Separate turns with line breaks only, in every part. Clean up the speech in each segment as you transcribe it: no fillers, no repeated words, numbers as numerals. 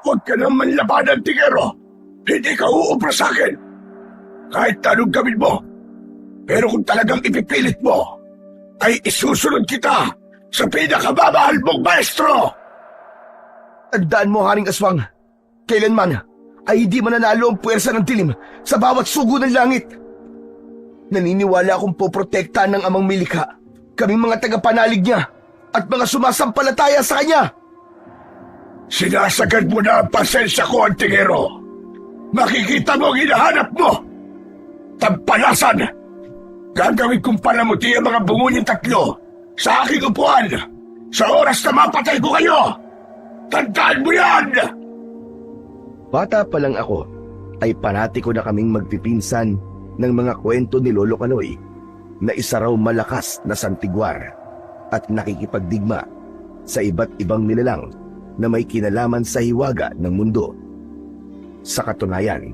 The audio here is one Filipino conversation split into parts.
Huwag ka nang manlabanan, Tigero. Hindi ka uubra sa akin. Kahit anong gawin mo. Pero kung talagang ipipilit mo, ay isusunod kita sa pinakamamahal mong maestro!
Tandaan mo, Haring Aswang, kailanman ay hindi mananalo ang puwersa ng dilim sa bawat sugo ng langit. Naniniwala akong poprotektahan ng amang milikha, kaming mga tagapanalig niya at mga sumasampalataya sa kanya.
Sinasagad mo na ang pasensya ko, Antingero. Makikita mo ang hinahanap mo. Tampalasan! Gagawin kong palamuti ang mga bungunyang tatlo sa aking upuan sa oras na mapatay ko kayo! Tandaan mo yan!
Bata pa lang ako, ay panati ko na kaming magpipinsan ng mga kwento ni Lolo Kaloy na isa raw malakas na santigwar at nakikipagdigma sa iba't ibang nilalang na may kinalaman sa hiwaga ng mundo. Sa katunayan,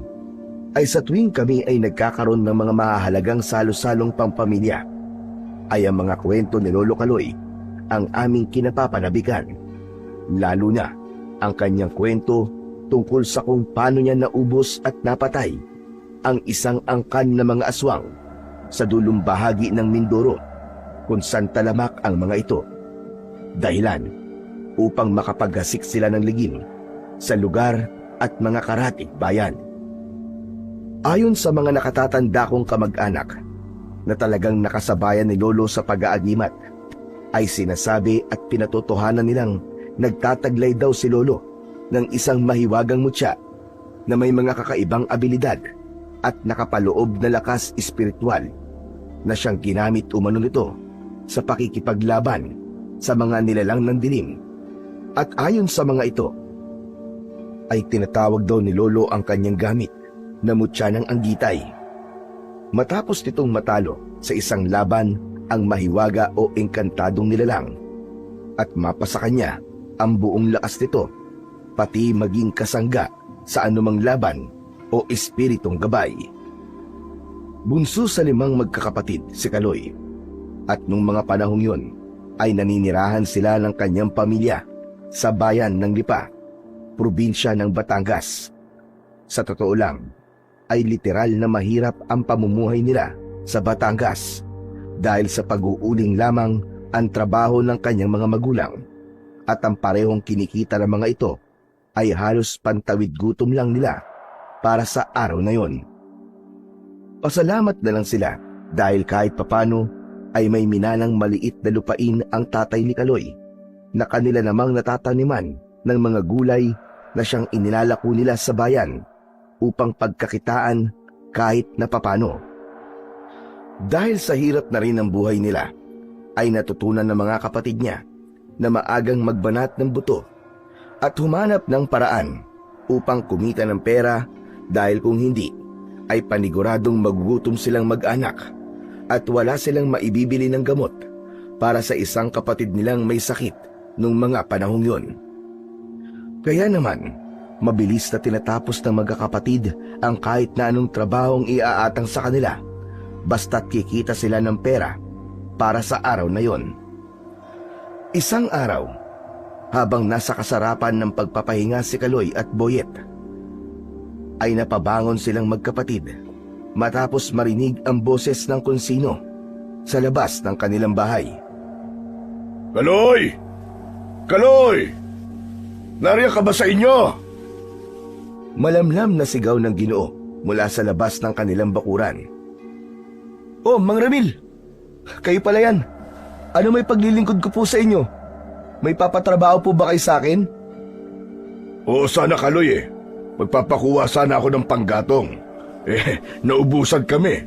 ay sa tuwing kami ay nagkakaroon ng mga mahahalagang salo-salong pampamilya, ay ang mga kwento ni Lolo Kaloy ang aming kinapapanabigan. Lalo na ang kanyang kwento tungkol sa kung paano niya naubos at napatay ang isang angkan na mga aswang sa dulong bahagi ng Mindoro kung saan talamak ang mga ito. Dahilan upang makapaghasik sila ng ligim sa lugar at mga karatig bayan. Ayon sa mga nakatatanda kong kamag-anak na talagang nakasabayan ni Lolo sa pag-aagimat, ay sinasabi at pinatotohanan nilang nagtataglay daw si Lolo ng isang mahiwagang mutya na may mga kakaibang abilidad at nakapaloob na lakas espiritual na siyang ginamit umano nito sa pakikipaglaban sa mga nilalang ng dilim. At ayon sa mga ito, ay tinatawag daw ni Lolo ang kanyang gamit na mutya ng anggitay. Matapos nitong matalo sa isang laban ang mahiwaga o engkantadong nilalang at mapasa kanya ang buong lakas nito, pati maging kasangga sa anumang laban o espiritong gabay. Bunso sa 5 magkakapatid si Kaloy, at nung mga panahong yun ay naninirahan sila ng kanyang pamilya sa bayan ng Lipa, probinsya ng Batangas. Sa totoo lang, ay literal na mahirap ang pamumuhay nila sa Batangas dahil sa pag-uuling lamang ang trabaho ng kanyang mga magulang, at ang parehong kinikita ng mga ito ay halos pantawid gutom lang nila para sa araw na yon. Pasalamat na lang sila dahil kahit papano ay may minanang maliit na lupain ang tatay ni Kaloy na kanila namang natataniman ng mga gulay na siyang inilalako nila sa bayan upang pagkakitaan kahit na papano. Dahil sa hirap na rin ng buhay nila, ay natutunan ng mga kapatid niya na maagang magbanat ng buto at humanap ng paraan upang kumita ng pera, dahil kung hindi ay paniguradong magugutom silang mag-anak at wala silang maibibili ng gamot para sa isang kapatid nilang may sakit nung mga panahong yon. Kaya naman, mabilis na tinatapos ng magkakapatid ang kahit na anong trabahong iaatang sa kanila, basta't kikita sila ng pera para sa araw na yon. Isang araw, habang nasa kasarapan ng pagpapahinga si Kaloy at Boyet, ay napabangon silang magkapatid matapos marinig ang boses ng kung sino sa labas ng kanilang bahay.
Kaloy! Kaloy! Nariyan ka ba sa inyo?
Malamlam na sigaw ng Ginoo mula sa labas ng kanilang bakuran. Oh, Mang Ramil! Kayo pala yan. Ano may paglilingkod ko po sa inyo? May papatrabaho po ba kayo sa akin?
Oo, sana, Kaloy. Magpapakuha sana ako ng panggatong. Naubusan kami.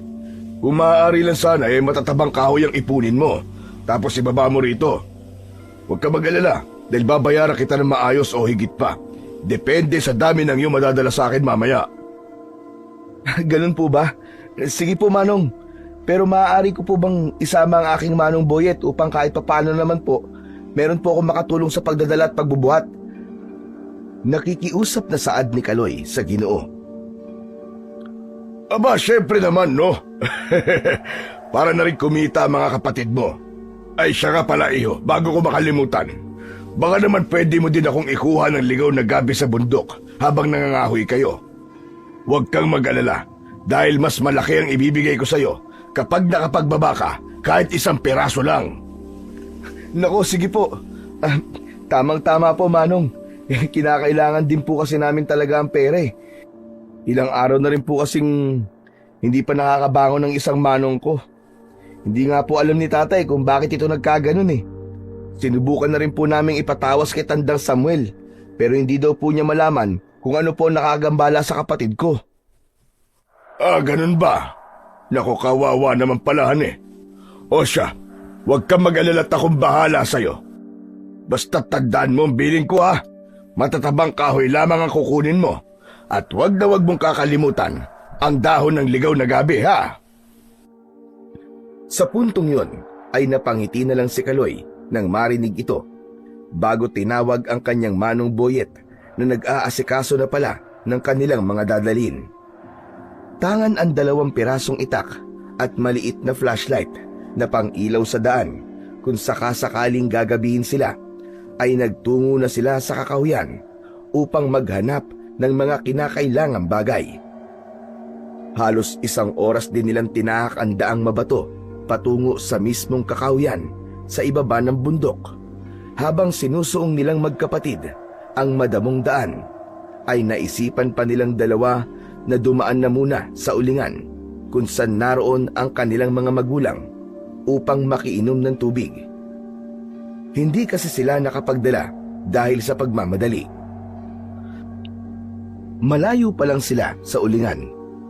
Kung maaari lang sana, matatabang kahoy ang ipunin mo, tapos ibaba mo rito. Huwag ka mag-alala, dahil babayaran kita ng maayos o higit pa. Depende sa dami ng iyong madadala sa akin mamaya.
Ganun po ba? Sige po, Manong. Pero maaari ko po bang isama ang aking Manong Boyet upang kahit papaano naman po, meron po akong makatulong sa pagdadala at pagbubuhat? Nakikiusap na saad ni Kaloy sa Ginoo.
Aba, syempre naman, no? Para na rin kumita ang mga kapatid mo. Ay, siya nga pala, iho, bago ko makalimutan. Baka naman pwede mo din akong ikuha ng ligaw na gabi sa bundok habang nangangahoy kayo. Huwag kang mag-alala dahil mas malaki ang ibibigay ko sa'yo kapag nakapagbaba ka kahit isang piraso lang.
Nako, sige po. Tamang-tama po, Manong. Kinakailangan din po kasi namin talaga ang pera eh. Ilang araw na rin po kasing hindi pa nakakabangon ng isang manong ko. Hindi nga po alam ni tatay kung bakit ito nagkaganon eh. Sinubukan na rin po naming ipatawas kay Tandang Samuel, pero hindi daw po niya malaman kung ano po nakagambala sa kapatid ko.
Ganun ba? Naku, kawawa naman palahan eh. O siya, huwag kang mag-alala at akong bahala sa'yo. Basta tandaan mo ang bilin ko ha. Matatabang kahoy lamang ang kukunin mo. At huwag na huwag mong kakalimutan ang dahon ng ligaw na gabi ha.
Sa puntong yon ay napangiti na lang si Kaloy nang marinig ito, bago tinawag ang kanyang manong Boyet na nag-aasikaso na pala ng kanilang mga dadalhin. Tangan ang 2 pirasong itak at maliit na flashlight na pang-ilaw sa daan. Kung sakasakaling gagabihin sila, ay nagtungo na sila sa kakahuyan upang maghanap ng mga kinakailangang bagay. Halos 1 oras din nilang tinahak ang daang mabato patungo sa mismong kakahuyan sa ibaba ng bundok. Habang sinusuong nilang magkapatid ang madamong daan, ay naisipan pa nilang 2 na dumaan na muna sa ulingan kung saan naroon ang kanilang mga magulang upang makiinom ng tubig. Hindi kasi sila nakapagdala dahil sa pagmamadali. Malayo pa lang sila sa ulingan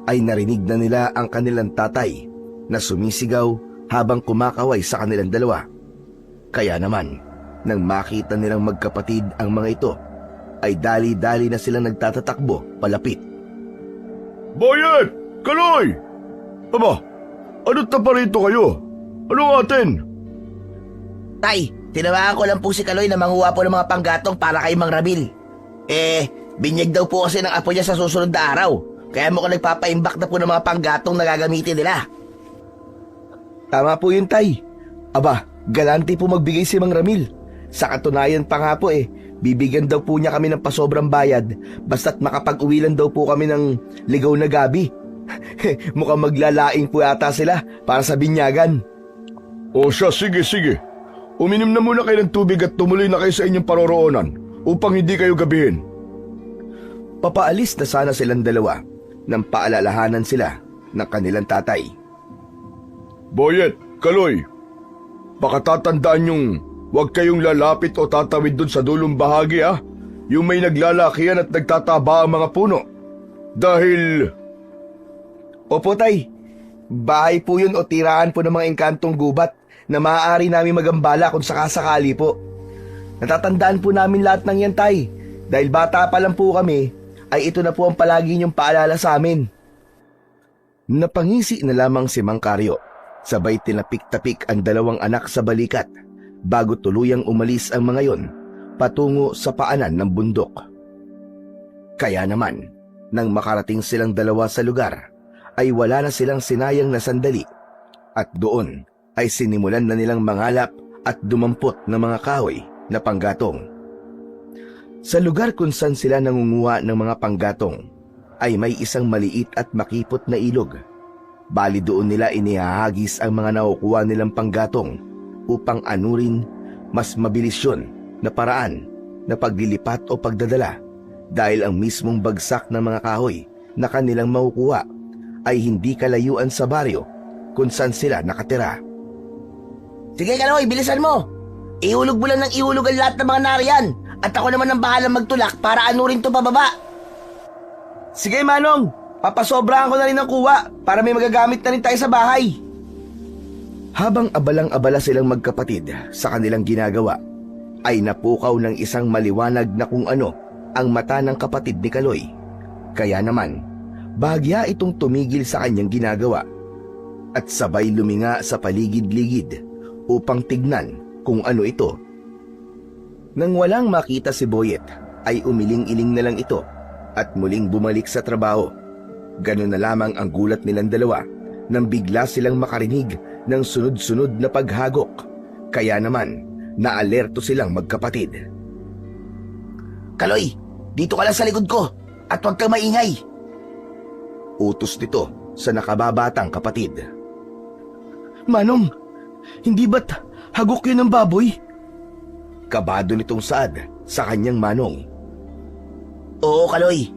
ay narinig na nila ang kanilang tatay na sumisigaw habang kumakaway sa kanilang 2. Kaya naman, nang makita nilang magkapatid ang mga ito, ay dali-dali na silang nagtatatakbo palapit.
Boyet! Kaloy! Aba, ano't na pa rito kayo? Anong atin?
Tay, tinawagan ko lang po si Kaloy na manguha po ng mga panggatong para kay Mang Ramil. Binyag daw po kasi ng apo niya sa susunod na araw. Kaya mo ko nagpapaimbak na po ng mga panggatong na gagamitin nila.
Tama po yun, Tay. Aba, galante po magbigay si Mang Ramil. Sa katunayan pa nga po bibigyan daw po niya kami ng pasobrang bayad basta't makapag-uwi lang daw po kami ng ligaw na gabi. Mukhang maglalaing po yata sila para sa binyagan.
O siya, sige. Uminom na muna kayo ng tubig at tumuloy na kayo sa inyong paroroonan upang hindi kayo gabihin.
Papaalis na sana silang 2 nang paalalahanan sila ng kanilang tatay.
Boyet, Kaloy, baka tatandaan yung huwag kayong lalapit o tatawid dun sa dulong bahagi yung may naglalakihan at nagtataba ang mga puno. Dahil...
Opo, Tay. Bahay po yun o tiraan po ng mga engkantong gubat na maaari namin magambala kung sakasakali po. Natatandaan po namin lahat ng yan, Tay. Dahil bata pa lang po kami, ay ito na po ang palagi niyong paalala sa amin. Napangisi na lamang si Mang Karyo, sabay tinapik-tapik ang 2 anak sa balikat bago tuluyang umalis ang mga yon patungo sa paanan ng bundok. Kaya naman, nang makarating silang 2 sa lugar, ay wala na silang sinayang na sandali at doon ay sinimulan na nilang mangalap at dumampot ng mga kahoy na panggatong. Sa lugar kung saan sila nangunguha ng mga panggatong ay may isang maliit at makipot na ilog. Bali doon nila inihahagis ang mga nakukuha nilang panggatong upang anurin mas mabilis yun na paraan na paglilipat o pagdadala dahil ang mismong bagsak ng mga kahoy na kanilang makukuha ay hindi kalayuan sa baryo kung saan sila nakatira.
Sige Kaloy, bilisan mo. Ihulog mo lang ng ihulog ang lahat ng mga nariyan. At ako naman ang bahalang magtulak para anurin to pababa.
Sige, Manong. Papasobrahan ko na rin ang kuha para may magagamit na rin tayo sa bahay. Habang abalang-abala silang magkapatid sa kanilang ginagawa, ay napukaw ng isang maliwanag na kung ano ang mata ng kapatid ni Kaloy. Kaya naman, bahagya itong tumigil sa kanyang ginagawa at sabay luminga sa paligid-ligid upang tignan kung ano ito. Nang walang makita si Boyet, ay umiling-iling na lang ito at muling bumalik sa trabaho. Ganun na lamang ang gulat nilang 2 nang bigla silang makarinig ng sunod-sunod na paghagok. Kaya naman, naalerto silang magkapatid.
Kaloy, dito ka lang sa likod ko at huwag kang maingay.
Utos nito sa nakababatang kapatid.
Manong, hindi ba't hagok yun ng baboy?
Kabado nitong Saad sa kanyang manong.
Oo, Kaloy.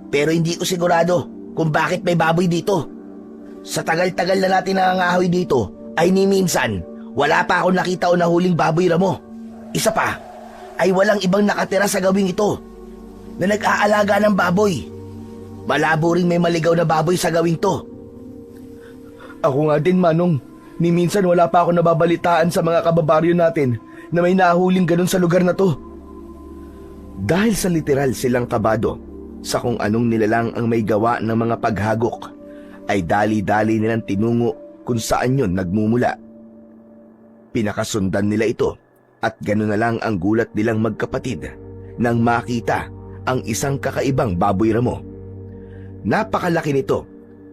Pero hindi ko sigurado kung bakit may baboy dito. Sa tagal-tagal na natin nangangahoy dito, ay ni minsan, wala pa akong nakita o nahuling baboy ramo. Isa pa, ay walang ibang nakatira sa gawing ito na nag-aalaga ng baboy. Malabo rin may maligaw na baboy sa gawing to.
Ako nga din, Manong. Ni minsan wala pa ako nababalitaan sa mga kababaryo natin na may nahuling ganun sa lugar na to.
Dahil sa literal silang kabado sa kung anong nilalang ang may gawa ng mga paghagok, ay dali-dali nilang tinungo kung saan yun nagmumula. Pinakasundan nila ito at gano'n na lang ang gulat nilang magkapatid nang makita ang isang kakaibang baboy ramo. Napakalaki nito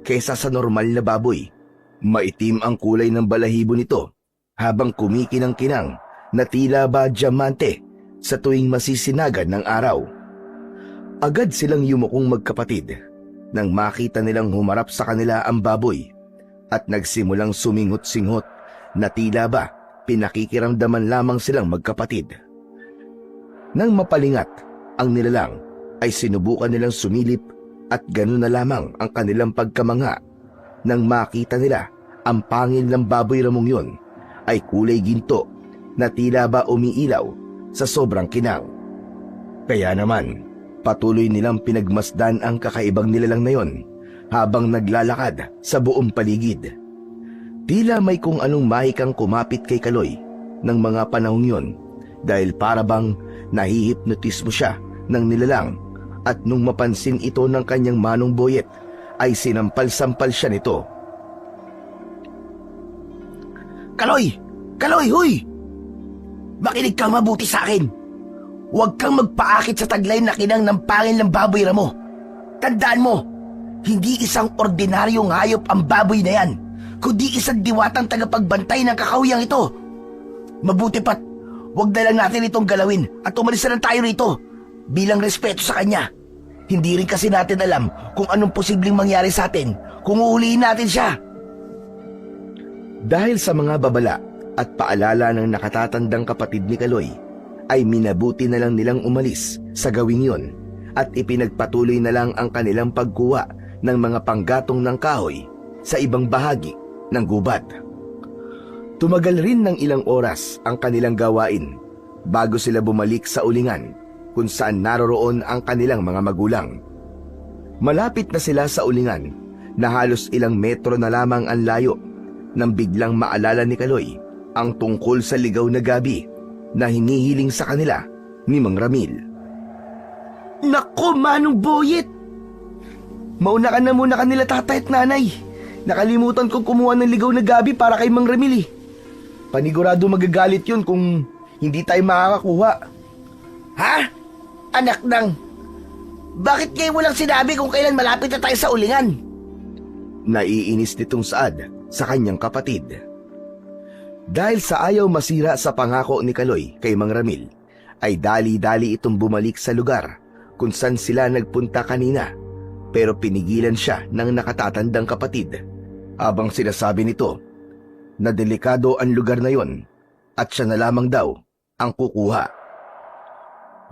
kaysa sa normal na baboy. Maitim ang kulay ng balahibo nito habang kumikinang-kinang na tila ba diamante sa tuwing masisinagan ng araw. Agad silang yumukong magkapatid nang makita nilang humarap sa kanila ang baboy at nagsimulang sumingot-singot na tila ba pinakikiramdaman lamang silang magkapatid. Nang mapalingat ang nilalang ay sinubukan nilang sumilip at gano'n na lamang ang kanilang pagkamanga nang makita nila ang pangil ng baboy ramong yun ay kulay ginto na tila ba umiilaw sa sobrang kinang. Kaya naman, patuloy nilang pinagmasdan ang kakaibang nilalang na yon habang naglalakad sa buong paligid. Tila may kung anong mahikang kumapit kay Kaloy ng mga panahong yon dahil para bang nahihipnotismo siya ng nilalang at nung mapansin ito ng kanyang manong Boyet ay sinampal-sampal siya nito.
Kaloy! Kaloy, huy! Makinig kang mabuti sa akin. Huwag kang magpaakit sa taglay na kinang ng pangil ng baboy ramo. Tandaan mo, hindi isang ordinaryong hayop ang baboy na yan, kundi isang diwatang tagapagbantay ng kakawiyang ito. Mabuti pat, huwag na lang natin itong galawin at umalis na lang tayo rito bilang respeto sa kanya. Hindi rin kasi natin alam kung anong posibleng mangyari sa atin kung uhulihin natin siya.
Dahil sa mga babala at paalala ng nakatatandang kapatid ni Kaloy, ay minabuti na lang nilang umalis sa gawing yon at ipinagpatuloy na lang ang kanilang pagkuha ng mga panggatong ng kahoy sa ibang bahagi ng gubat. Tumagal rin ng ilang oras ang kanilang gawain bago sila bumalik sa ulingan kung saan naroroon ang kanilang mga magulang. Malapit na sila sa ulingan na halos ilang metro na lamang ang layo nang biglang maalala ni Kaloy ang tungkol sa ligaw na gabi na hinihiling sa kanila ni Mang Ramil.
Nako, Manong Boyet! Mauna ka na muna kanila tatay at nanay. Nakalimutan kong kumuha ng ligaw na gabi para kay Mang Ramil eh. Panigurado magagalit yun kung hindi tayo makakakuha.
Ha? Anak nang, bakit ngayon mo lang sinabi kung kailan malapit na tayo sa ulingan?
Naiinis nitong Saad sa kanyang kapatid. Dahil sa ayaw masira sa pangako ni Kaloy kay Mang Ramil, ay dali-dali itong bumalik sa lugar kung saan sila nagpunta kanina, pero pinigilan siya ng nakatatandang kapatid habang sinasabi nito na delikado ang lugar na yon at siya na lamang daw ang kukuha.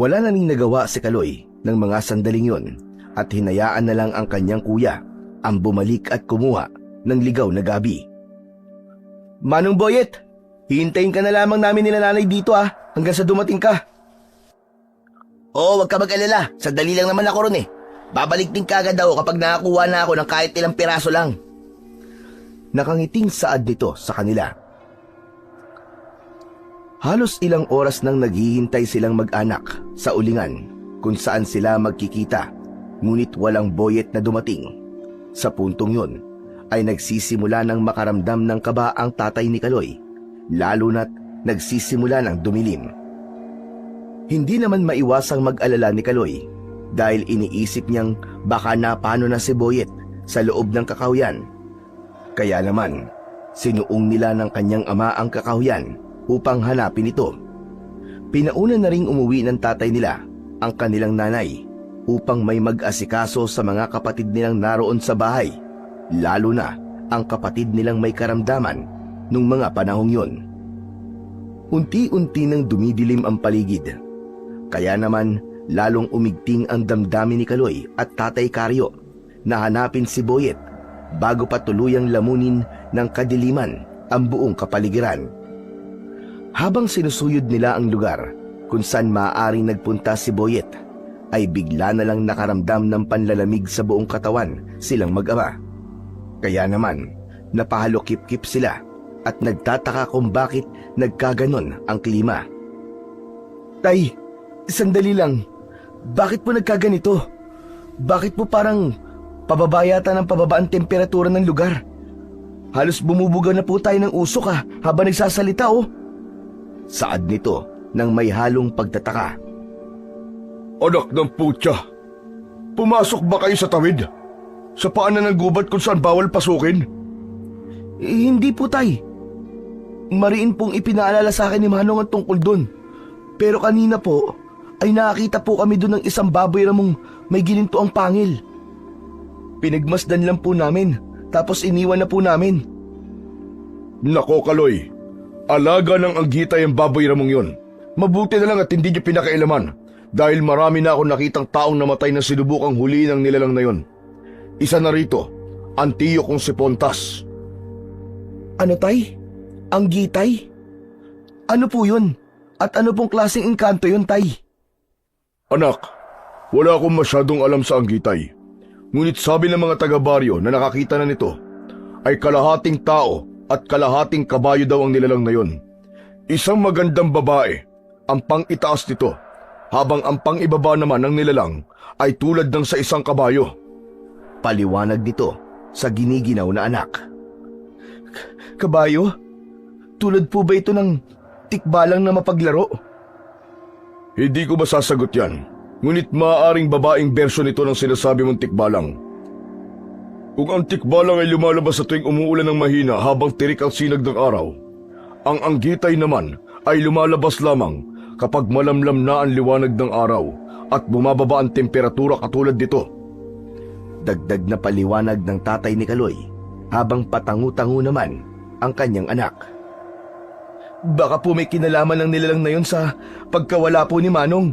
Wala na ning nagawa si Kaloy ng mga sandaling yon at hinayaan na lang ang kanyang kuya ang bumalik at kumuha ng ligaw na gabi.
Manong Boyet, hihintayin ka na lamang namin nila nanay dito hanggang sa dumating ka.
Oo, wag ka mag-alala. Sandali lang naman ako ron eh. Babalik din kagad ako kapag nakakuha na ako ng kahit ilang piraso lang.
Nakangiting Saad nito sa kanila. Halos ilang oras nang naghihintay silang mag-anak sa ulingan kung saan sila magkikita, ngunit walang Boyet na dumating. Sa puntong yun ay nagsisimula ng makaramdam ng kaba ang tatay ni Kaloy, lalo na't nagsisimula ng dumilim. Hindi naman maiwasang mag-alala ni Kaloy dahil iniisip niyang baka napano na si Boyet sa loob ng kakahuyan. Kaya naman, sinuong nila ng kanyang ama ang kakahuyan upang hanapin ito. Pinauna na ring umuwi ng tatay nila ang kanilang nanay upang may mag-asikaso sa mga kapatid nilang naroon sa bahay, lalo na ang kapatid nilang may karamdaman nung mga panahong yun. Unti-unti nang dumidilim ang paligid, kaya naman lalong umigting ang damdamin ni Kaloy at Tatay Karyo na hanapin si Boyet bago pa tuluyang lamunin ng kadiliman ang buong kapaligiran. Habang sinusuyod nila ang lugar kung saan maaaring nagpunta si Boyet, ay bigla na lang nakaramdam ng panlalamig sa buong katawan silang mag-ama. Kaya naman, napahalokip-kip sila at nagtataka kung bakit nagkaganon ang klima.
Tay, sandali lang. Bakit po nagkaganito? Bakit po parang pababa yata ng pababa ang temperatura ng lugar? Halos bumubuga na po tayo ng usok habang nagsasalita
Saad nito nang may halong pagtataka.
Anak ng putya, pumasok ba kayo sa tawid? Sa paanan ng gubat kung saan bawal pasukin?
Hindi po, Tay. Mariin pong ipinaalala sa akin ni Manong ang tungkol dun. Pero kanina po, ay nakakita po kami dun ng isang baboy ramong may gininto ang pangil. Pinagmasdan lang po namin, tapos iniwan na po namin.
Nako Kaloy, alaga ng anggitay ang baboy ramong yun. Mabuti na lang at hindi niyo pinakailaman dahil marami na akong nakitang taong namatay na sinubukang huliin ang nilalang na yun. Isa na rito, ang tiyo kong si Pontas.
Ano, Tay? Ang gitay? Ano po yun? At ano pong klaseng engkanto yun, Tay?
Anak, wala akong masyadong alam sa anggitay. Ngunit sabi ng mga taga-baryo na nakakita na nito, ay kalahating tao at kalahating kabayo daw ang nilalang na yun. Isang magandang babae ang pang-itaas nito, habang ang pang-ibaba naman ng nilalang ay tulad ng sa isang kabayo.
Paliwanag nito sa giniginaw na anak.
Kabayo? Tulad po ba ito ng tikbalang na mapaglaro?
Hindi ko masasagot yan, ngunit maaaring babaeng bersyon nito ng sinasabi mong tikbalang. Kung ang tikbalang ay lumalabas sa tuwing umuulan ng mahina habang tirik ang sinag ng araw, ang anggitay naman ay lumalabas lamang kapag malamlam na ang liwanag ng araw at bumababa ang temperatura katulad dito.
Dagdag na paliwanag ng tatay ni Kaloy habang patangu-tangu naman ang kanyang anak.
Baka po may kinalaman ng nilalang na yun sa pagkawala po ni Manong.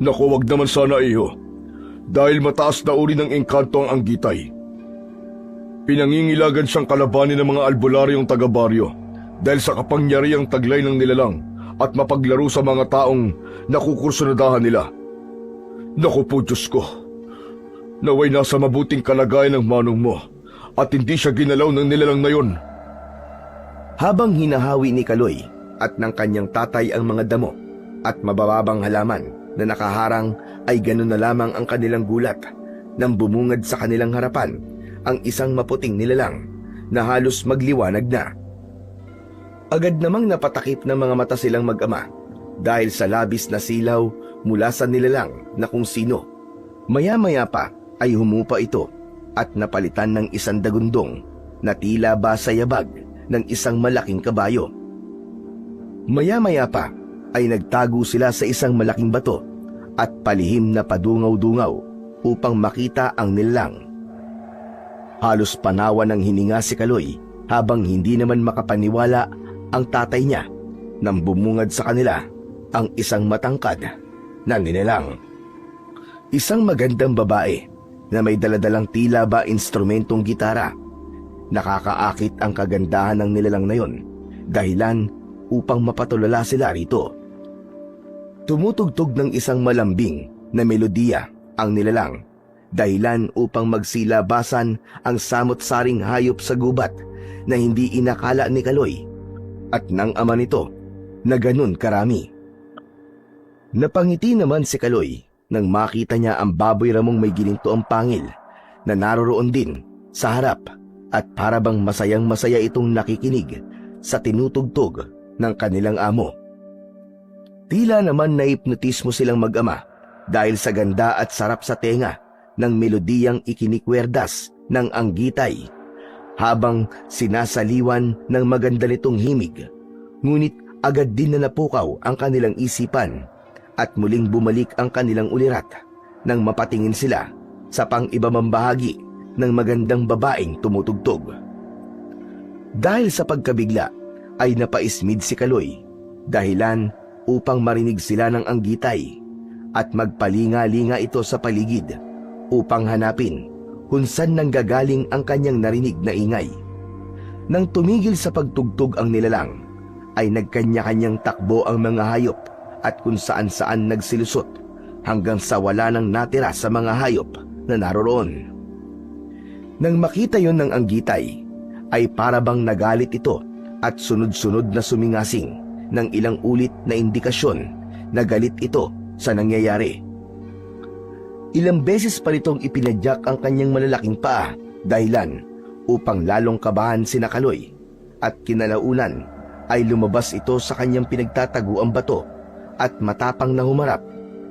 Naku, wag naman sana iho, dahil mataas na uri ng engkanto ang anggitay. Pinangingilagan siyang kalabanin ng mga albularyong taga-baryo dahil sa kapangyarihang taglay ng nilalang at mapaglaro sa mga taong nakukursunadahan nila. Naku po, Diyos ko, naway nasa mabuting kalagayan ng Manong mo at hindi siya ginalaw ng nilalang na yun.
Habang hinahawi ni Kaloy at ng kanyang tatay ang mga damo at mabababang halaman na nakaharang, ay ganun na lamang ang kanilang gulat nang bumungad sa kanilang harapan ang isang maputing nilalang na halos magliwanag na. Agad namang napatakip ng mga mata silang mag-ama dahil sa labis na silaw mula sa nilalang na kung sino. Maya-maya pa ay humupa ito at napalitan ng isang dagundong na tila ba sa yabag ng isang malaking kabayo. Maya-maya pa ay nagtago sila sa isang malaking bato at palihim na padungaw-dungaw upang makita ang nilalang. Halos panawa ng hininga si Kaloy habang hindi naman makapaniwala ang tatay niya nang bumungad sa kanila ang isang matangkad na nilalang. Isang magandang babae na may daladalang tila ba instrumentong gitara. Nakakaakit ang kagandahan ng nilalang na yon, dahilan upang mapatulala sila rito. Tumutugtog ng isang malambing na melodiya ang nilalang, dahilan upang magsilabasan ang samot-saring hayop sa gubat na hindi inakala ni Kaloy at ng ama nito na ganun karami. Napangiti naman si Kaloy nang makita niya ang baboy ramong may gininto ang pangil na naroroon din sa harap, at parabang masayang-masaya itong nakikinig sa tinutugtog ng kanilang amo. Tila naman naipnotismo silang mag-ama dahil sa ganda at sarap sa tenga ng melodiyang ikinikwerdas ng anggitay habang sinasaliwan ng maganda nitong himig. Ngunit agad din na napukaw ang kanilang isipan at muling bumalik ang kanilang ulirat nang mapatingin sila sa pang-ibabang bahagi ng magandang babaeng tumutugtog. Dahil sa pagkabigla ay napaismid si Kaloy, dahilan upang marinig sila ng anggitay at magpalinga-linga ito sa paligid upang hanapin kung saan nanggagaling ang kanyang narinig na ingay. Nang tumigil sa pagtugtog ang nilalang, ay nagkanya-kanyang takbo ang mga hayop at kung saan-saan nagsilusot hanggang sa wala nang natira sa mga hayop na naroroon. Nang makita yon ng anggitay, ay parabang nagalit ito at sunod-sunod na sumingasing ng ilang ulit na indikasyon na galit ito sa nangyayari. Ilang beses pa nitong ipinadyak ang kanyang malalaking paa, dahilan upang lalong kabahan si Kaloy, at kinalaunan ay lumabas ito sa kanyang pinagtataguang bato at matapang na humarap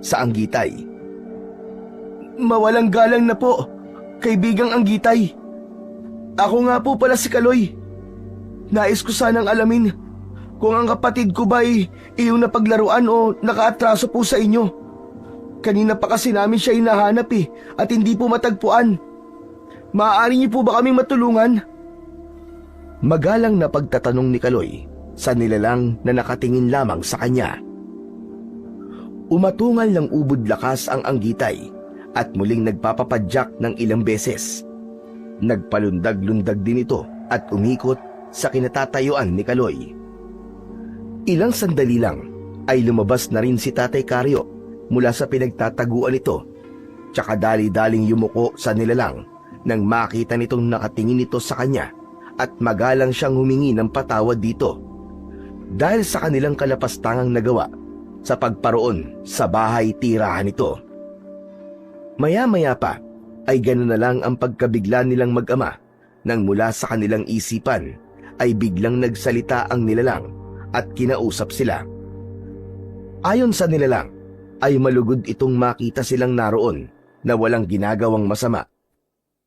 sa anggitay.
Mawalang galang na po, kaibigang anggitay. Ako nga po pala si Kaloy. Nais ko sanang alamin kung ang kapatid ko ba'y iyong napaglaruan o nakaatraso po sa inyo. Kanina pa kasi namin siya hinahanap at hindi po matagpuan. Maaari niyo po ba kaming matulungan?
Magalang na pagtatanong ni Kaloy sa nilalang na nakatingin lamang sa kanya. Umatungal ng ubod lakas ang anggitay at muling nagpapapadyak ng ilang beses. Nagpalundag-lundag din ito at umikot sa kinatatayuan ni Kaloy. Ilang sandali lang ay lumabas na rin si Tatay Karyo mula sa pinagtataguan nito, tsaka dali-daling yumuko sa nilalang nang makita nitong nakatingin ito sa kanya at magalang siyang humingi ng patawad dito dahil sa kanilang kalapastangang nagawa sa pagparoon sa bahay tirahan nito. Maya-maya pa ay gano'n na lang ang pagkabigla nilang mag-ama nang mula sa kanilang isipan ay biglang nagsalita ang nilalang at kinausap sila. Ayon sa nilalang ay malugod itong makita silang naroon na walang ginagawang masama.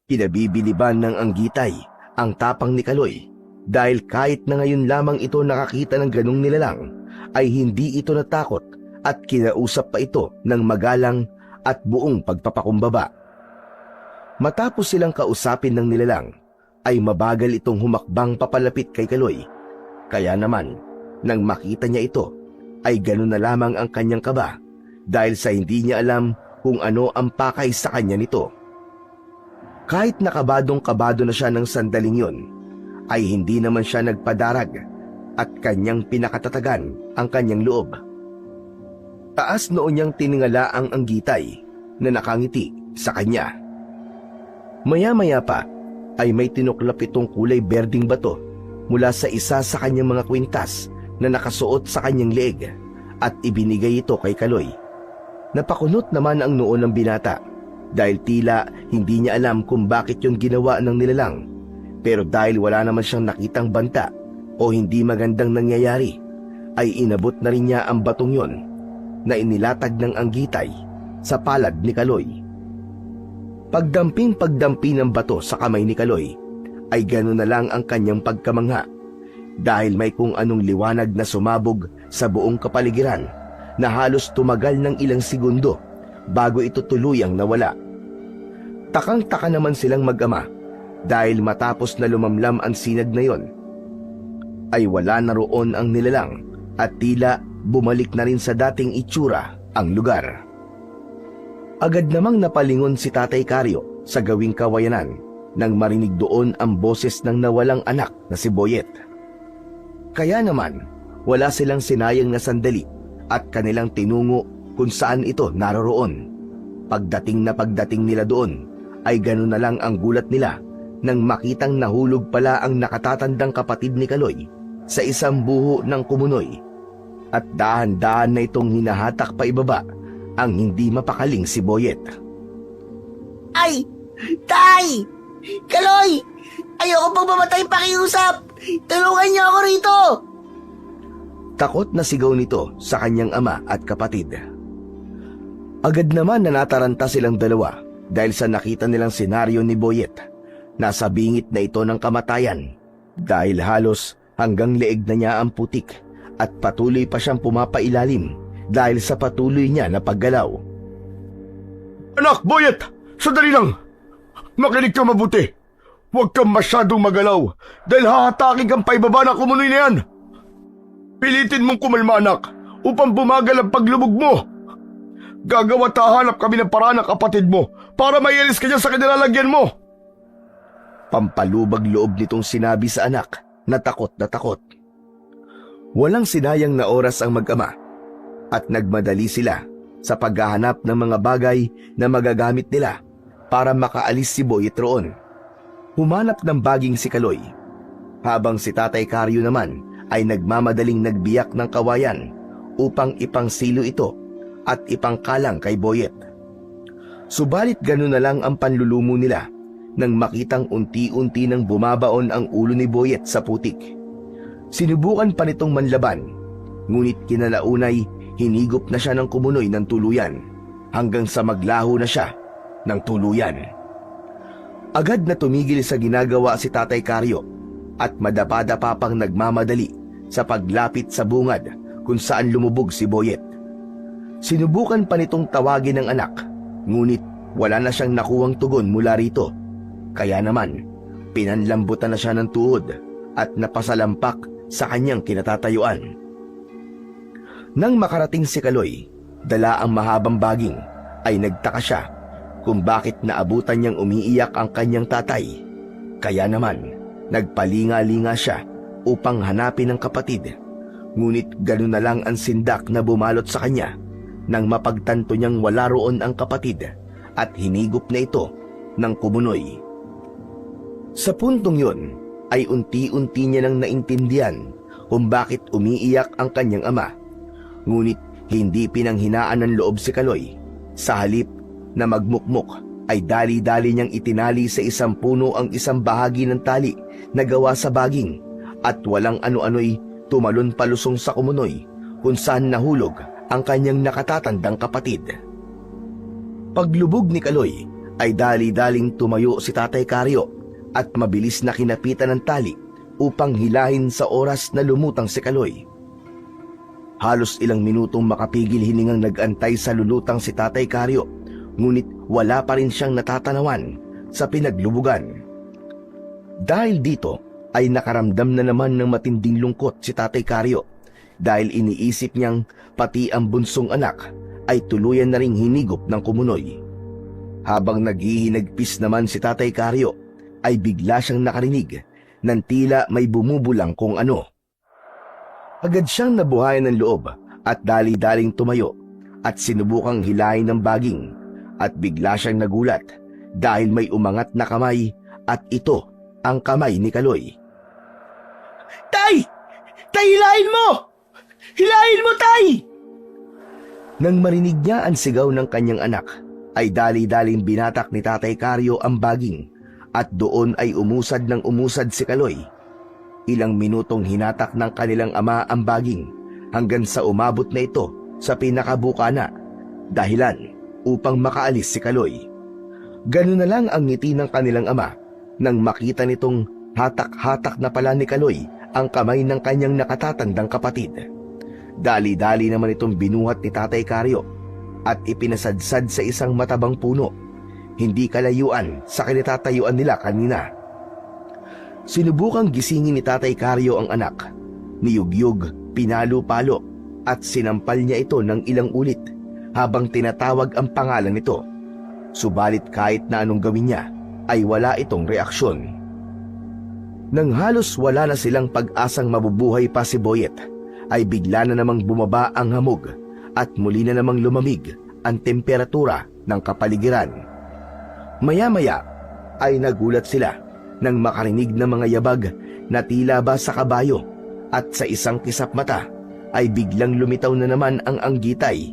Kinabibiliban ng anggitay ang tapang ni Kaloy dahil kahit na ngayon lamang ito nakakita ng ganong nilalang ay hindi ito natakot at kinausap pa ito ng magalang at buong pagpapakumbaba. Matapos silang kausapin ng nilalang ay mabagal itong humakbang papalapit kay Kaloy. Kaya naman nang makita niya ito ay gano'n na lamang ang kanyang kaba dahil sa hindi niya alam kung ano ang pakay sa kanya nito. Kahit nakabadong-kabado na siya ng sandaling yon, ay hindi naman siya nagpadarag at kanyang pinakatatagan ang kanyang loob. Taas noo niyang tiningala ang anggitay na nakangiti sa kanya. Maya-maya pa ay may tinuklap itong kulay berding bato mula sa isa sa kanyang mga kwintas na nakasuot sa kanyang leeg at ibinigay ito kay Kaloy. Napakunot naman ang noo ng binata dahil tila hindi niya alam kung bakit yung ginawa ng nilalang, pero dahil wala naman siyang nakitang banta o hindi magandang nangyayari ay inabot na rin niya ang batong yon na inilatag ng anggitay sa palad ni Kaloy. Pagdamping-pagdampi ng bato sa kamay ni Kaloy ay gano'n na lang ang kanyang pagkamangha dahil may kung anong liwanag na sumabog sa buong kapaligiran na halos tumagal ng ilang segundo bago ito tuluyang nawala. Takang-taka naman silang mag-ama dahil matapos na lumamlam ang sinag na yon, ay wala na roon ang nilalang at tila bumalik na rin sa dating itsura ang lugar. Agad namang napalingon si Tatay Karyo sa gawing kawayanan nang marinig doon ang boses ng nawalang anak na si Boyet. Kaya naman, wala silang sinayang na sandali at kanilang tinungo kung saan ito naroroon. Pagdating nila doon, ay gano'n na lang ang gulat nila nang makitang nahulog pala ang nakatatandang kapatid ni Kaloy sa isang buho ng kumunoy. At dahan-dahan na itong hinahatak pa ibaba ang hindi mapakaling si Boyet.
Ay! Tay! Kaloy! Ayoko pang mamatay pakiusap! Tulungan niyo ako rito!
Takot na sigaw nito sa kanyang ama at kapatid. Agad naman na nataranta silang dalawa dahil sa nakita nilang senaryo ni Boyet. Nasa bingit na ito ng kamatayan dahil halos hanggang leeg na niya ang putik at patuloy pa siyang pumapailalim dahil sa patuloy niya na paggalaw.
Anak, Boyet! Sandali lang! Makinig ka mabuti! Huwag kang masyadong magalaw dahil hahatakin kang paibaba ng kumunoy na yan! Pilitin mong kumalma, anak, upang bumagal ang paglubog mo! Gagawa at hahanap kami ng paraan ng kapatid mo para maialis ka dyan sa kanilalagyan mo!
Pampalubag loob nitong sinabi sa anak na takot na takot. Walang sinayang na oras ang mag-ama at nagmadali sila sa paghahanap ng mga bagay na magagamit nila para makaalis si Boyet roon. Humanap ng baging si Kaloy, habang si Tatay Karyo naman ay nagmamadaling nagbiyak ng kawayan upang ipangsilo ito at ipangkalang kay Boyet. Subalit gano'n na lang ang panlulumo nila nang makitang unti-unti nang bumabaon ang ulo ni Boyet sa putik. Sinubukan pa nitong manlaban, ngunit kinalaunay hinigop na siya ng kumunoy ng tuluyan hanggang sa maglaho na siya ng tuluyan. Agad na tumigil sa ginagawa si Tatay Karyo at madapa-dapa pang nagmamadali sa paglapit sa bungad kung saan lumubog si Boyet. Sinubukan pa nitong tawagin ng anak, ngunit wala na siyang nakuwang tugon mula rito. Kaya naman, pinanlambutan na siya ng tuhod at napasalampak sa kanyang kinatatayuan. Nang makarating si Kaloy, dala ang mahabang baging, ay nagtaka siya kung bakit naabutan niyang umiiyak ang kanyang tatay. Kaya naman, nagpalinga-linga siya upang hanapin ang kapatid. Ngunit gano'n na lang ang sindak na bumalot sa kanya nang mapagtanto niyang wala roon ang kapatid at hinigop na ito ng kumunoy. Sa puntong yun ay unti-unti niya nang naintindihan kung bakit umiiyak ang kanyang ama. Ngunit hindi pinanghinaan ng loob si Kaloy. Sa halip na magmukmok ay dali-dali niyang itinali sa isang puno ang isang bahagi ng tali na gawa sa baging at walang ano-ano'y tumalon palusong sa kumunoy kung saan nahulog ang kanyang nakatatandang kapatid. Paglubog ni Kaloy ay dali-daling tumayo si Tatay Karyo at mabilis na kinapitan ng tali upang hilahin sa oras na lumutang si Kaloy. Halos ilang minutong makapigil hiningang nag-antay sa lulutang si Tatay Karyo, ngunit wala pa rin siyang natatanawan sa pinaglubugan. Dahil dito ay nakaramdam na naman ng matinding lungkot si Tatay Karyo dahil iniisip niyang pati ang bunsong anak ay tuluyan na ring hinigop ng kumunoy. Habang naghihinagpis naman si Tatay Karyo ay bigla siyang nakarinig ng tila may bumubulang kung ano. Agad siyang nabuhayan ng loob at dali-daling tumayo at sinubukang hilahin ng baging at bigla siyang nagulat dahil may umangat na kamay at ito ang kamay ni Kaloy.
Tay! Tay, hilahin mo! Hilahin mo, Tay!
Nang marinig niya ang sigaw ng kanyang anak, ay dali-daling binatak ni Tatay Karyo ang baging at doon ay umusad ng umusad si Kaloy. Ilang minutong hinatak ng kanilang ama ang baging hanggang sa umabot na ito sa pinakabukana, dahilan upang makaalis si Kaloy. Ganun na lang ang ngiti ng kanilang ama nang makita nitong hatak-hatak na pala ni Kaloy ang kamay ng kanyang nakatatandang kapatid. Dali-dali naman itong binuhat ni Tatay Karyo at ipinasadsad sa isang matabang puno, hindi kalayuan sa kinatatayuan nila kanina. Sinubukang gisingin ni Tatay Karyo ang anak. Niyugyug, pinalo-palo at sinampal niya ito ng ilang ulit habang tinatawag ang pangalan nito. Subalit kahit na anong gawin niya ay wala itong reaksyon. Nang halos wala na silang pag-asang mabubuhay pa si Boyet, ay bigla na namang bumaba ang hamog at muli na namang lumamig ang temperatura ng kapaligiran. Maya-maya ay nagulat sila nang makarinig ng mga yabag na tila ba sa kabayo at sa isang kisap mata ay biglang lumitaw na naman ang anggitay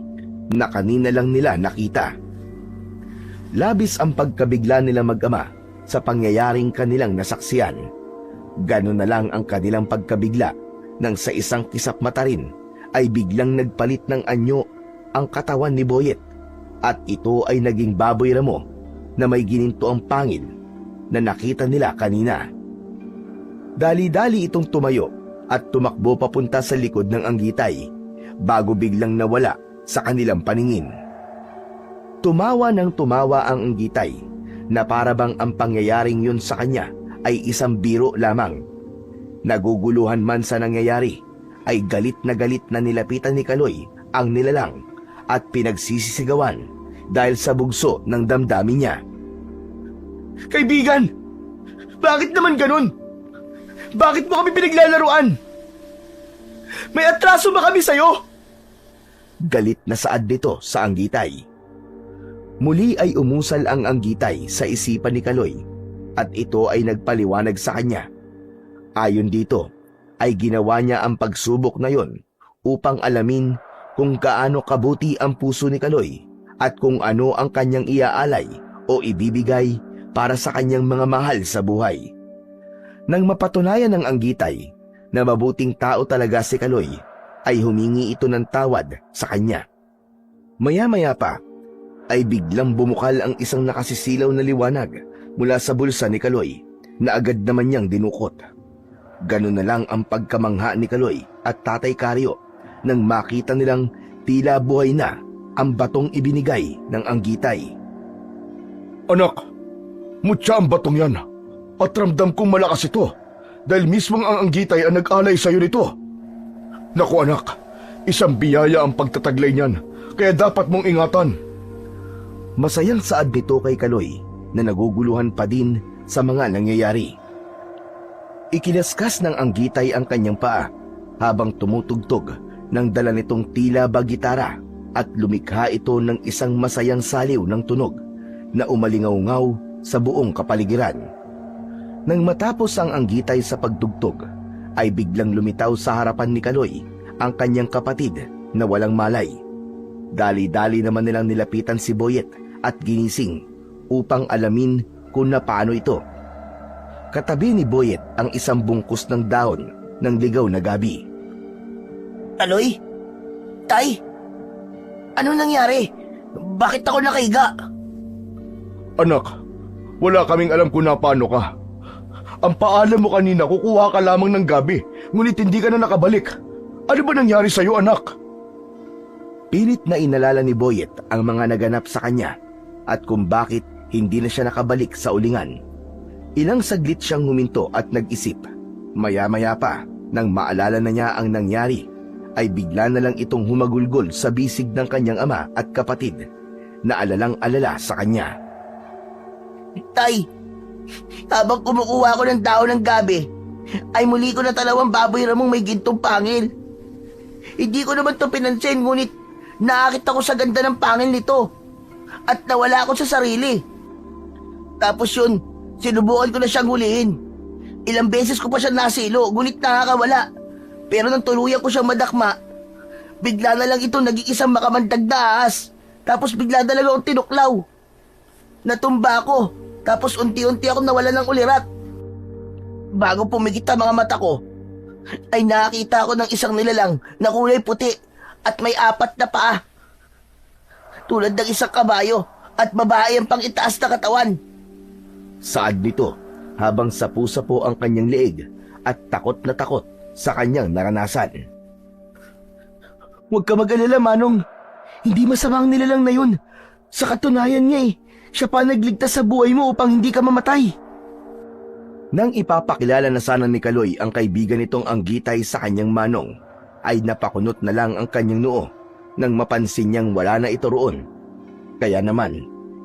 na kanina lang nila nakita. Labis ang pagkabigla nila mag-ama sa pangyayaring kanilang nasaksiyan. Ganon na lang ang kanilang pagkabigla nang sa isang kisap mata rin ay biglang nagpalit ng anyo ang katawan ni Boyet at ito ay naging baboy ramo na may gininto ang pangil na nakita nila kanina. Dali-dali itong tumayo at tumakbo papunta sa likod ng anggitay bago biglang nawala sa kanilang paningin. Tumawa ng tumawa ang Anggitay na parabang ang pangyayaring yun sa kanya ay isang biro lamang. Naguguluhan man sa nangyayari, ay galit na nilapitan ni Kaloy ang nilalang at pinagsisisigawan dahil sa bugso ng damdamin niya.
Kaibigan! Bakit naman ganun? Bakit mo kami pinaglalaruan? May atraso ba kami sa'yo?
Galit na saad nito sa Anggitay. Muli ay umusal ang Anggitay sa isipan ni Kaloy at ito ay nagpaliwanag sa kanya. Ayon dito, ay ginawa niya ang pagsubok na yon upang alamin kung gaano kabuti ang puso ni Kaloy at kung ano ang kanyang iaalay o ibibigay para sa kanyang mga mahal sa buhay. Nang mapatunayan ng Anggitay na mabuting tao talaga si Kaloy, ay humingi ito ng tawad sa kanya. Maya-maya pa, ay biglang bumukal ang isang nakasisilaw na liwanag mula sa bulsa ni Kaloy na agad naman niyang dinukot. Ganun na lang ang pagkamangha ni Kaloy at Tatay Karyo nang makita nilang tila buhay na ang batong ibinigay ng Anggitay.
Anak, mutya ang batong yan at ramdam kong malakas ito dahil mismong ang Anggitay ang nag-alay sa'yo nito. Naku anak, isang biyaya ang pagtataglay niyan kaya dapat mong ingatan.
Masayang saad nito kay Kaloy na naguguluhan pa din sa mga nangyayari. Ikinaskas ng Anggitay ang kanyang paa habang tumutugtog ng dala nitong tila ba gitara at lumikha ito ng isang masayang saliw ng tunog na umalingaw-ngaw sa buong kapaligiran. Nang matapos ang Anggitay sa pagtugtog, ay biglang lumitaw sa harapan ni Kaloy ang kanyang kapatid na walang malay. Dali-dali naman nilang nilapitan si Boyet at ginising upang alamin kung na paano ito. Katabi ni Boyet ang isang bungkus ng dahon ng ligaw na gabi.
Kaloy? Tay? Ano nangyari? Bakit ako nakahiga?
Anak, wala kaming alam kung na paano ka. Ang paalam mo kanina, kukuha ka lamang ng gabi, ngunit hindi ka na nakabalik. Ano ba nangyari sa'yo, anak?
Pilit na inalala ni Boyet ang mga naganap sa kanya at kung bakit hindi na siya nakabalik sa ulingan. Ilang saglit siyang huminto at nag-isip. Maya-maya pa, nang maalala na niya ang nangyari, ay bigla na lang itong humagulgol sa bisig ng kanyang ama at kapatid na alalang-alala sa kanya.
Tay, habang kumukuha ko ng dahon ng gabi, ay muli ko na talawang baboy ramong may gintong pangil. Hindi ko naman to pinansin, ngunit naakit ako sa ganda ng pangil nito at nawala ako sa sarili. Tapos yun, sinubukan ko na siyang hulihin. Ilang beses ko pa siya nasilo, ngunit nakakawala. Pero nang tuluyan ko siyang madakma, bigla na lang ito naging isang makamandag na ahas. Tapos bigla na lang akong tinuklaw. Natumba ako, tapos unti-unti akong nawala ng ulirat. Bago pumigit ang mga mata ko, ay nakita ko ng isang nilalang na kulay puti at may 4 na paa. Tulad ng isang kabayo at babae ang pang-itaas na katawan.
Saad nito habang sapu-sapo ang kanyang leeg at takot na takot sa kanyang naranasan.
Huwag ka mag-alala, Manong. Hindi masama ang nilalang na yun. Sa katunayan niya siya pa nagligtas sa buhay mo upang hindi ka mamatay.
Nang ipapakilala na sana ni Kaloy ang kaibigan nitong Anggitay sa kanyang manong, ay napakunot na lang ang kanyang noo nang mapansin niyang wala na ito roon. Kaya naman,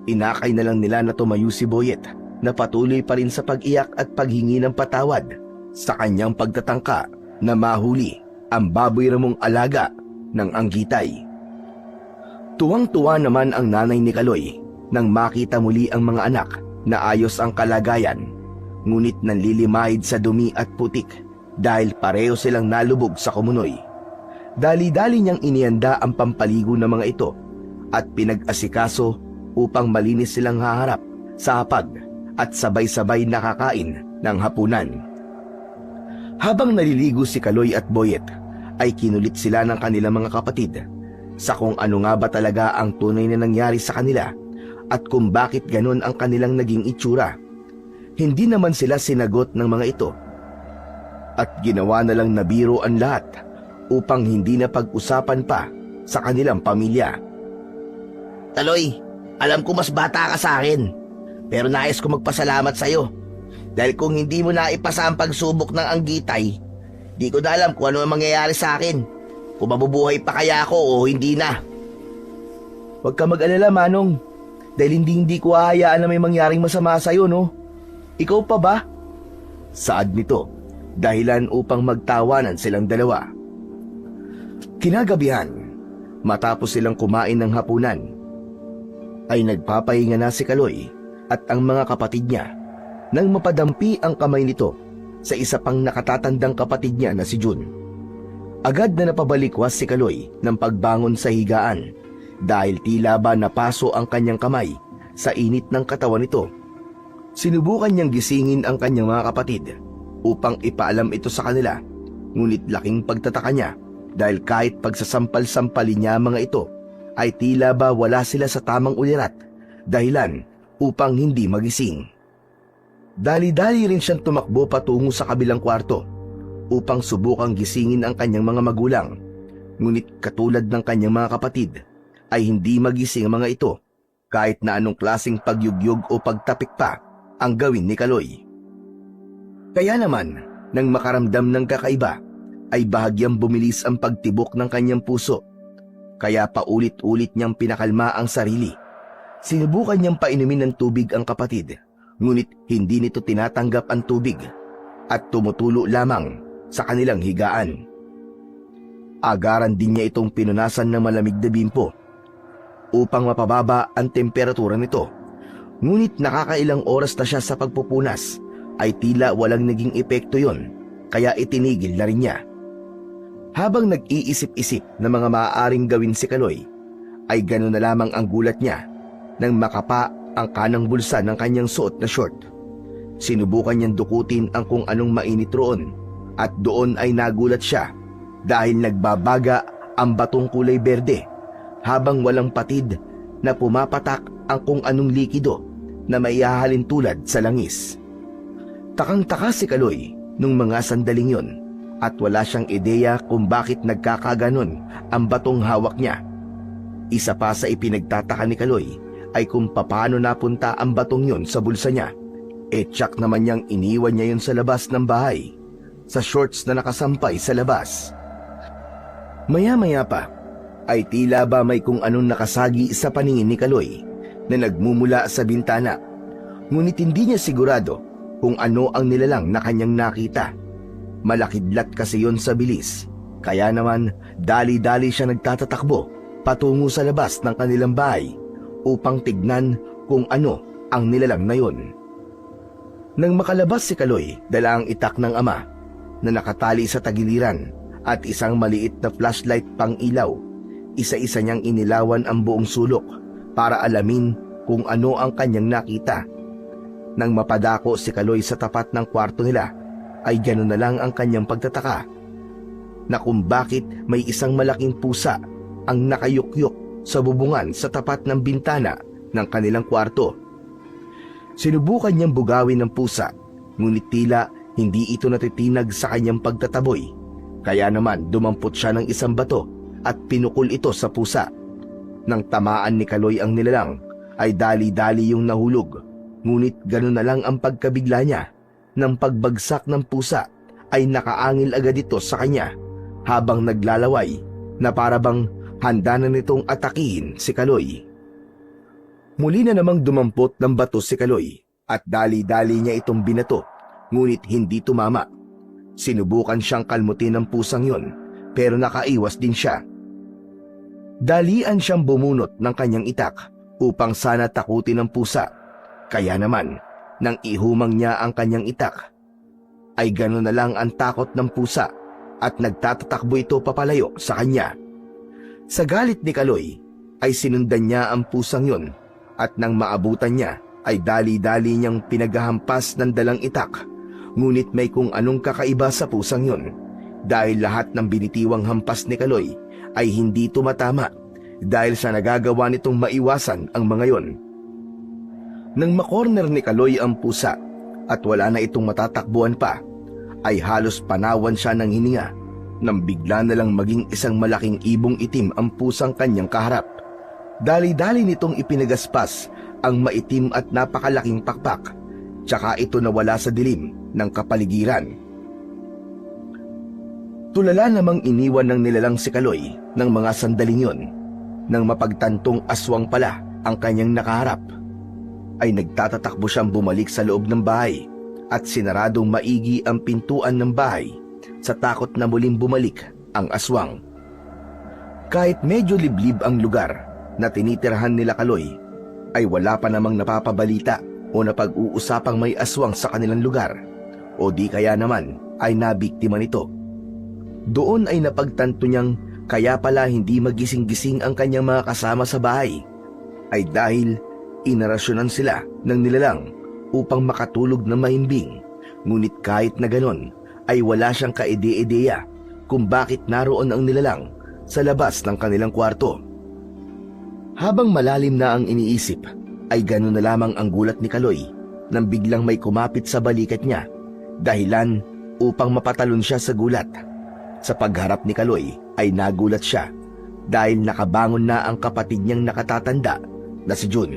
inakay na lang nila na tumayo si Boyet na patuloy pa rin sa pag-iyak at paghingi ng patawad sa kanyang pagtatangka na mahuli ang baboy ramong alaga ng Anggitay. Tuwang-tuwa naman ang nanay ni Kaloy nang makita muli ang mga anak na ayos ang kalagayan, ngunit nanlilimahid sa dumi at putik dahil pareho silang nalubog sa kumunoy. Dali-dali niyang inihanda ang pampaligo ng mga ito at pinag-asikaso upang malinis silang haharap sa hapag at sabay-sabay nakakain ng hapunan. Habang naliligo si Kaloy at Boyet, ay kinulit sila ng kanilang mga kapatid sa kung ano nga ba talaga ang tunay na nangyari sa kanila at kung bakit ganun ang kanilang naging itsura. Hindi naman sila sinagot ng mga ito at ginawa na lang na biro ang lahat upang hindi na pag-usapan pa sa kanilang pamilya.
Kaloy, alam ko mas bata ka sa akin, pero nais ko magpasalamat sa'yo. Dahil kung hindi mo na ipasa ang pagsubok ng anggitay, di ko na alam kung ano ang mangyayari sa akin. Kung mabubuhay pa kaya ako o hindi na.
Huwag ka mag-alala, Manong. Dahil hindi ko hahayaan na may mangyaring masama sa'yo, no? Ikaw pa ba?
Saad nito, dahilan upang magtawanan silang dalawa. Kinagabihan, matapos silang kumain ng hapunan, ay nagpapahinga na si Kaloy at ang mga kapatid niya nang mapadampi ang kamay nito sa isa pang nakatatandang kapatid niya na si Jun. Agad na napabalikwas si Kaloy ng pagbangon sa higaan dahil tila ba napaso ang kanyang kamay sa init ng katawan nito. Sinubukan niyang gisingin ang kanyang mga kapatid upang ipaalam ito sa kanila, ngunit laking pagtataka niya dahil kahit pagsasampal-sampalin niya mga ito ay tila ba wala sila sa tamang ulirat, dahilan upang hindi magising. Dali-dali rin siyang tumakbo patungo sa kabilang kwarto upang subukang gisingin ang kanyang mga magulang, ngunit katulad ng kanyang mga kapatid ay hindi magising ang mga ito kahit na anong klaseng pagyugyog o pagtapik pa ang gawin ni Kaloy. Kaya naman, nang makaramdam ng kakaiba, ay bahagyang bumilis ang pagtibok ng kanyang puso. Kaya paulit-ulit niyang pinakalma ang sarili. Sinubukan niyang painumin ng tubig ang kapatid, ngunit hindi nito tinatanggap ang tubig at tumutulo lamang sa kanilang higaan. Agaran din niya itong pinunasan ng malamig na bimpo upang mapababa ang temperatura nito. Ngunit nakakailang oras na siya sa pagpupunas ay tila walang naging epekto yon, kaya itinigil na rin niya. Habang nag-iisip-isip na mga maaaring gawin si Kaloy, ay gano'n na lamang ang gulat niya nang makapa ang kanang bulsa ng kanyang suot na short. Sinubukan niyang dukutin ang kung anong mainit roon at doon ay nagulat siya dahil nagbabaga ang batong kulay berde habang walang patid na pumapatak ang kung anong likido na maihahalin tulad sa langis. Takang-taka si Kaloy nung mga sandaling yon at wala siyang ideya kung bakit nagkakaganon ang batong hawak niya. Isa pa sa ipinagtataka ni Kaloy ay kung paano napunta ang batong yon sa bulsa niya. Tsak naman niyang iniwan niya yon sa labas ng bahay, sa shorts na nakasampay sa labas. Maya-maya pa ay tila ba may kung anong nakasagi sa paningin ni Kaloy na nagmumula sa bintana, ngunit hindi niya sigurado kung ano ang nilalang na kanyang nakita. Malakidlat kasi yon sa bilis, kaya naman dali-dali siya nagtatatakbo patungo sa labas ng kanilang bahay upang tignan kung ano ang nilalang na yon. Nang makalabas si Kaloy, dala ang itak ng ama na nakatali sa tagiliran at isang maliit na flashlight pang ilaw. Isa-isa niyang inilawan ang buong sulok para alamin kung ano ang kanyang nakita. Nang mapadako si Kaloy sa tapat ng kwarto nila, ay gano'n na lang ang kanyang pagtataka na kung bakit may isang malaking pusa ang nakayukyok sa bubungan sa tapat ng bintana ng kanilang kwarto. Sinubukan niyang bugawin ng pusa, ngunit tila hindi ito natitinag sa kanyang pagtataboy. Kaya naman dumampot siya ng isang bato at pinukol ito sa pusa. Nang tamaan ni Kaloy ang nilalang, ay dali-dali yung nahulog. Ngunit gano'n na lang ang pagkabigla niya. Nang pagbagsak ng pusa, ay nakaangil agad ito sa kanya habang naglalaway na parabang handa na nitong atakihin si Kaloy. Muli na namang dumampot ng bato si Kaloy at dali-dali niya itong binato, ngunit hindi tumama. Sinubukan siyang kalmutin ng pusang yon, pero nakaiwas din siya. Dalian siyang bumunot ng kanyang itak upang sana takutin ng pusa. Kaya naman, nang ihumang niya ang kanyang itak, ay gano'n na lang ang takot ng pusa at nagtatatakbo ito papalayo sa kanya. Sa galit ni Kaloy, ay sinundan niya ang pusang yon at nang maabutan niya, ay dali-dali niyang pinaghahampas ng dalang itak. Ngunit may kung anong kakaiba sa pusang yon, dahil lahat ng binitiwang hampas ni Kaloy ay hindi tumatama dahil sa nagagawa nitong maiwasan ang mga yon. Nang makorner ni Kaloy ang pusa at wala na itong matatakbuhan pa, ay halos panawan siya ng hininga nang bigla na lang maging isang malaking ibong itim ang pusang kanyang kaharap. Dali-dali nitong ipinagaspas ang maitim at napakalaking pakpak, tsaka ito nawala sa dilim ng kapaligiran. Tulala namang iniwan ng nilalang si Kaloy ng mga sandaling yon, nang mapagtantong aswang pala ang kanyang nakaharap, ay nagtatatakbo siyang bumalik sa loob ng bahay at sinaradong maigi ang pintuan ng bahay sa takot na muling bumalik ang aswang. Kahit medyo liblib ang lugar na tinitirhan nila Kaloy, ay wala pa namang napapabalita o napag-uusapang may aswang sa kanilang lugar, o di kaya naman ay nabiktima nito. Doon ay napagtanto niyang kaya pala hindi magising-gising ang kanyang mga kasama sa bahay, ay dahil inarasyonan sila ng nilalang upang makatulog na mahimbing. Ngunit kahit na ganon, ay wala siyang kaide-ideya kung bakit naroon ang nilalang sa labas ng kanilang kwarto. Habang malalim na ang iniisip, ay gano'n na lamang ang gulat ni Kaloy nang biglang may kumapit sa balikat niya, dahilan upang mapatalon siya sa gulat. Sa pagharap ni Kaloy ay nagulat siya dahil nakabangon na ang kapatid niyang nakatatanda na si Jun.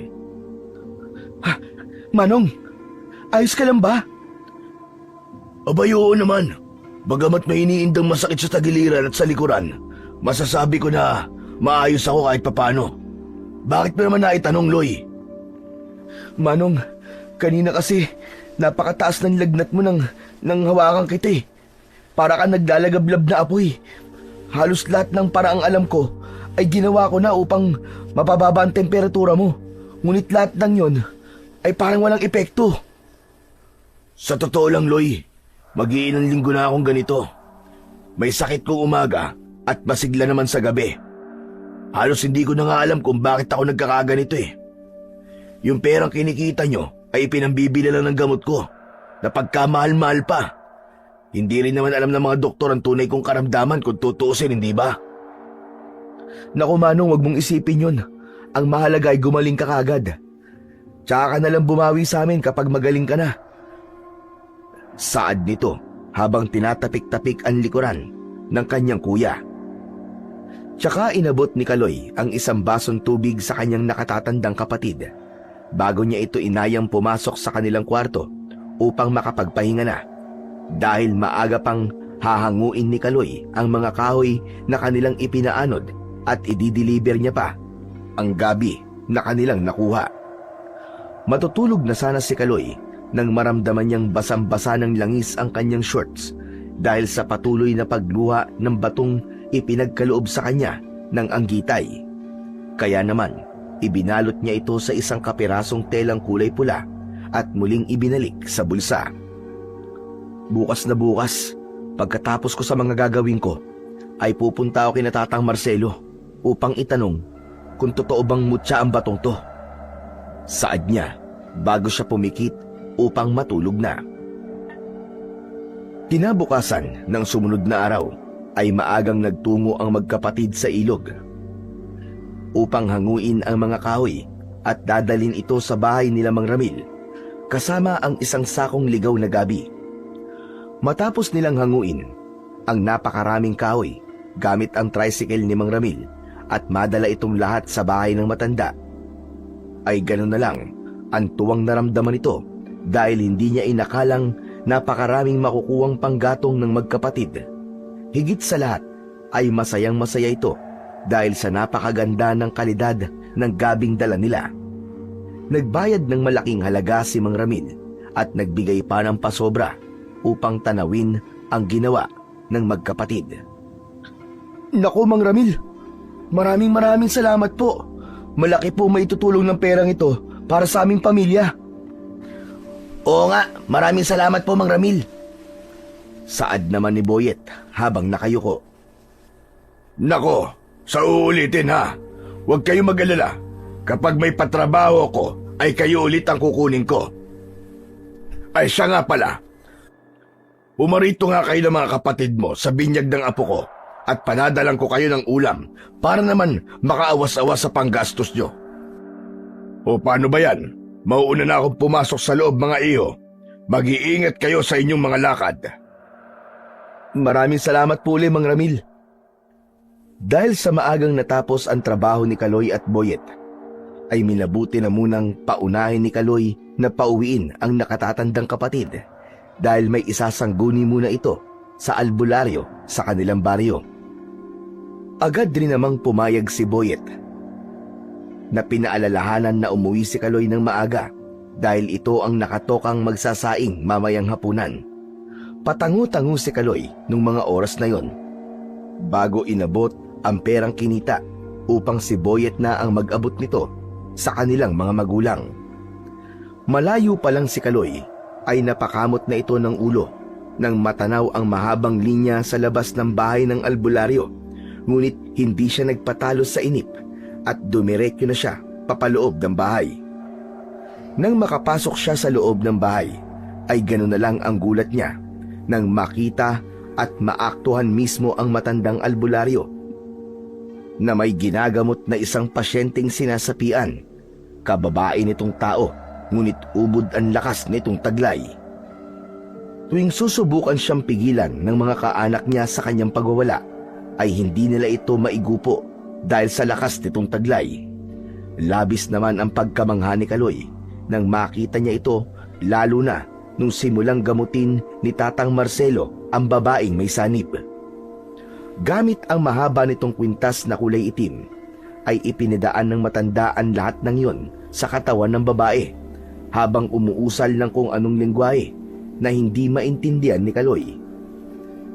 Manong, ayos ka lang ba?
Abay, oo naman. Bagamat may iniindang masakit sa tagiliran at sa likuran, masasabi ko na maayos ako kahit papano. Bakit mo naman naitanong, Loy?
Manong, kanina kasi napakataas ng lagnat mo nang hawakan kita eh. Para ka naglalagablab na apoy. Halos lahat ng paraang alam ko ay ginawa ko na upang mapababa ang temperatura mo. Ngunit lahat ng yon ay parang walang epekto.
Sa totoo lang, Loy, mag-iilang linggo na akong ganito. May sakit kong umaga at masigla naman sa gabi. Halos hindi ko na nga alam kung bakit ako nagkakaganito eh. Yung perang kinikita nyo ay ipinambibili lang ng gamot ko na pagkamahal-mahal pa. Hindi rin naman alam ng mga doktor ang tunay kong karamdaman kung tutuusin, hindi ba?
Naku Manong, wag mong isipin yun. Ang mahalaga ay gumaling ka kagad. Tsaka ka na lang bumawi sa amin kapag magaling ka na.
Saad nito habang tinatapik-tapik ang likuran ng kanyang kuya. Tsaka inabot ni Kaloy ang isang basong tubig sa kanyang nakatatandang kapatid bago niya ito inayang pumasok sa kanilang kwarto upang makapagpahinga na, dahil maaga pang hahanguin ni Kaloy ang mga kahoy na kanilang ipinaanod at i-deliver niya pa ang gabi na kanilang nakuha. Matutulog na sana si Kaloy nang maramdaman niyang basang-basa ng langis ang kanyang shorts dahil sa patuloy na pagluha ng batong ipinagkaloob sa kanya ng anggitay. Kaya naman, ibinalot niya ito sa isang kapirasong telang kulay pula at muling ibinalik sa bulsa. Bukas na bukas, pagkatapos ko sa mga gagawin ko, ay pupunta ako kina Tatang Marcelo upang itanong kung totoo bang mutya ang batong to. Saad niya bago siya pumikit upang matulog na. Kinabukasan ng sumunod na araw ay maagang nagtungo ang magkapatid sa ilog upang hanguin ang mga kahoy at dadalin ito sa bahay nila Mang Ramil kasama ang isang sakong ligaw na gabi. Matapos nilang hanguin ang napakaraming kahoy gamit ang tricycle ni Mang Ramil at madala itong lahat sa bahay ng matanda, ay gano'n na lang ang tuwang naramdaman ito dahil hindi niya inakalang napakaraming makukuwang panggatong ng magkapatid. Higit sa lahat ay masayang masaya ito dahil sa napakaganda ng kalidad ng gabing dala nila. Nagbayad ng malaking halaga si Mang Ramil at nagbigay pa ng pasobra upang tanawin ang ginawa ng magkapatid.
Naku Mang Ramil, maraming salamat po. Malaki po may tutulong ng perang ito para sa aming pamilya.
Oo nga, maraming salamat po Mang Ramil.
Saad naman ni Boyet habang nakayuko.
Nako, sa uulitin ha. Huwag kayong mag-alala. Kapag may patrabaho ko, ay kayo ulit ang kukunin ko. Ay siya nga pala. Pumarito nga kayo ng mga kapatid mo sa binyag ng apo ko at panadalang ko kayo ng ulam para naman makaawas-awas sa panggastos nyo. O paano ba yan? Mauuna na akong pumasok sa loob, mga iyo. Mag-iingat kayo sa inyong mga lakad.
Maraming salamat po ulit, Mang Ramil. Dahil sa maagang natapos ang trabaho ni Kaloy at Boyet, ay minabuti na munang paunahin ni Kaloy na pauwiin ang nakatatandang kapatid dahil may isasangguni muna ito sa albularyo sa kanilang baryo. Agad rin namang pumayag si Boyet na pinaalalahanan na umuwi si Kaloy ng maaga dahil ito ang nakatokang magsasaing mamayang hapunan. Patangu-tangu si Kaloy nung mga oras na yon bago inabot ang perang kinita upang si Boyet na ang mag-abot nito sa kanilang mga magulang. Malayo pa lang si Kaloy ay napakamot na ito ng ulo nang matanaw ang mahabang linya sa labas ng bahay ng albularyo, ngunit hindi siya nagpatalo sa inip at dumiretso na siya papaloob ng bahay. Nang makapasok siya sa loob ng bahay ay ganoon na lang ang gulat niya nang makita at maaktuhan mismo ang matandang albularyo na may ginagamot na isang pasyenteng sinasapian. Kababae nitong tao, ngunit ubod ang lakas nitong taglay. Tuwing susubukan siyang pigilan ng mga kaanak niya sa kanyang pagwawala, ay hindi nila ito maigupo dahil sa lakas nitong taglay. Labis naman ang pagkamangha ni Kaloy nang makita niya ito, lalo na nung simulang gamutin ni Tatang Marcelo ang babaeng may sanib. Gamit ang mahaba nitong kwintas na kulay itim, ay ipinadaan ng matanda ang lahat ng yon sa katawan ng babae habang umuusal ng kung anong lengguwahe na hindi maintindihan ni Kaloy.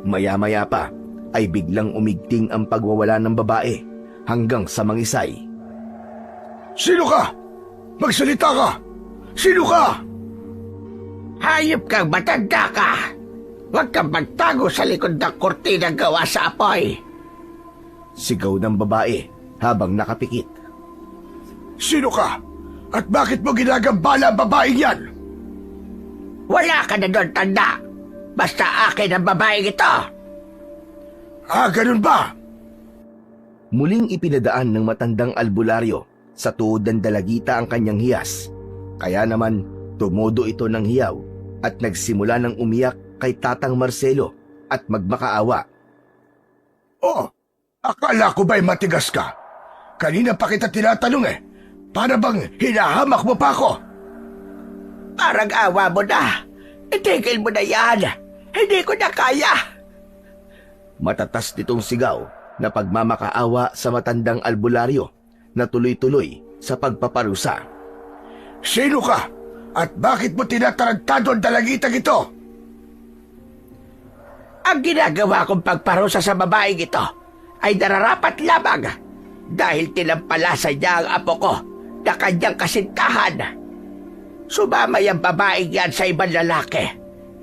Maya-maya pa ay biglang umigting ang pagwawala ng babae hanggang sa mangisay.
Sino ka? Magsalita ka! Sino ka?
Hayop kang matanda ka! Huwag kang magtago sa likod ng kortina gawa sa apoy!
Sigaw ng babae habang nakapikit.
Sino ka? At bakit mo ginagambala ang babaeng yan?
Wala ka na doon, tanda! Basta akin ang babaeng ito!
Ganun ba?
Muling ipinadaan ng matandang albularyo sa tuhod ng dalagita ang kanyang hiyas. Kaya naman tumodo ito ng hiyaw at nagsimula ng umiyak kay Tatang Marcelo at magmakaawa.
Oh, akala ko ba'y matigas ka? Kanina pa kita tinatanong para bang hinahamak mo pa ako?
Parang awa mo na! Itigil mo na yan! Hindi ko na kaya!
Matatas nitong sigaw na pagmamakaawa sa matandang albularyo na tuloy-tuloy sa pagpaparusa.
Sino ka? At bakit mo tinatarantado ang dalagitang ito?
Ang ginagawa kong pagparusa sa babaeng ito ay nararapat lamang dahil tinampalasa niya ang apo ko na kanyang kasintahan. Sumamay ang babaeng yan sa ibang lalaki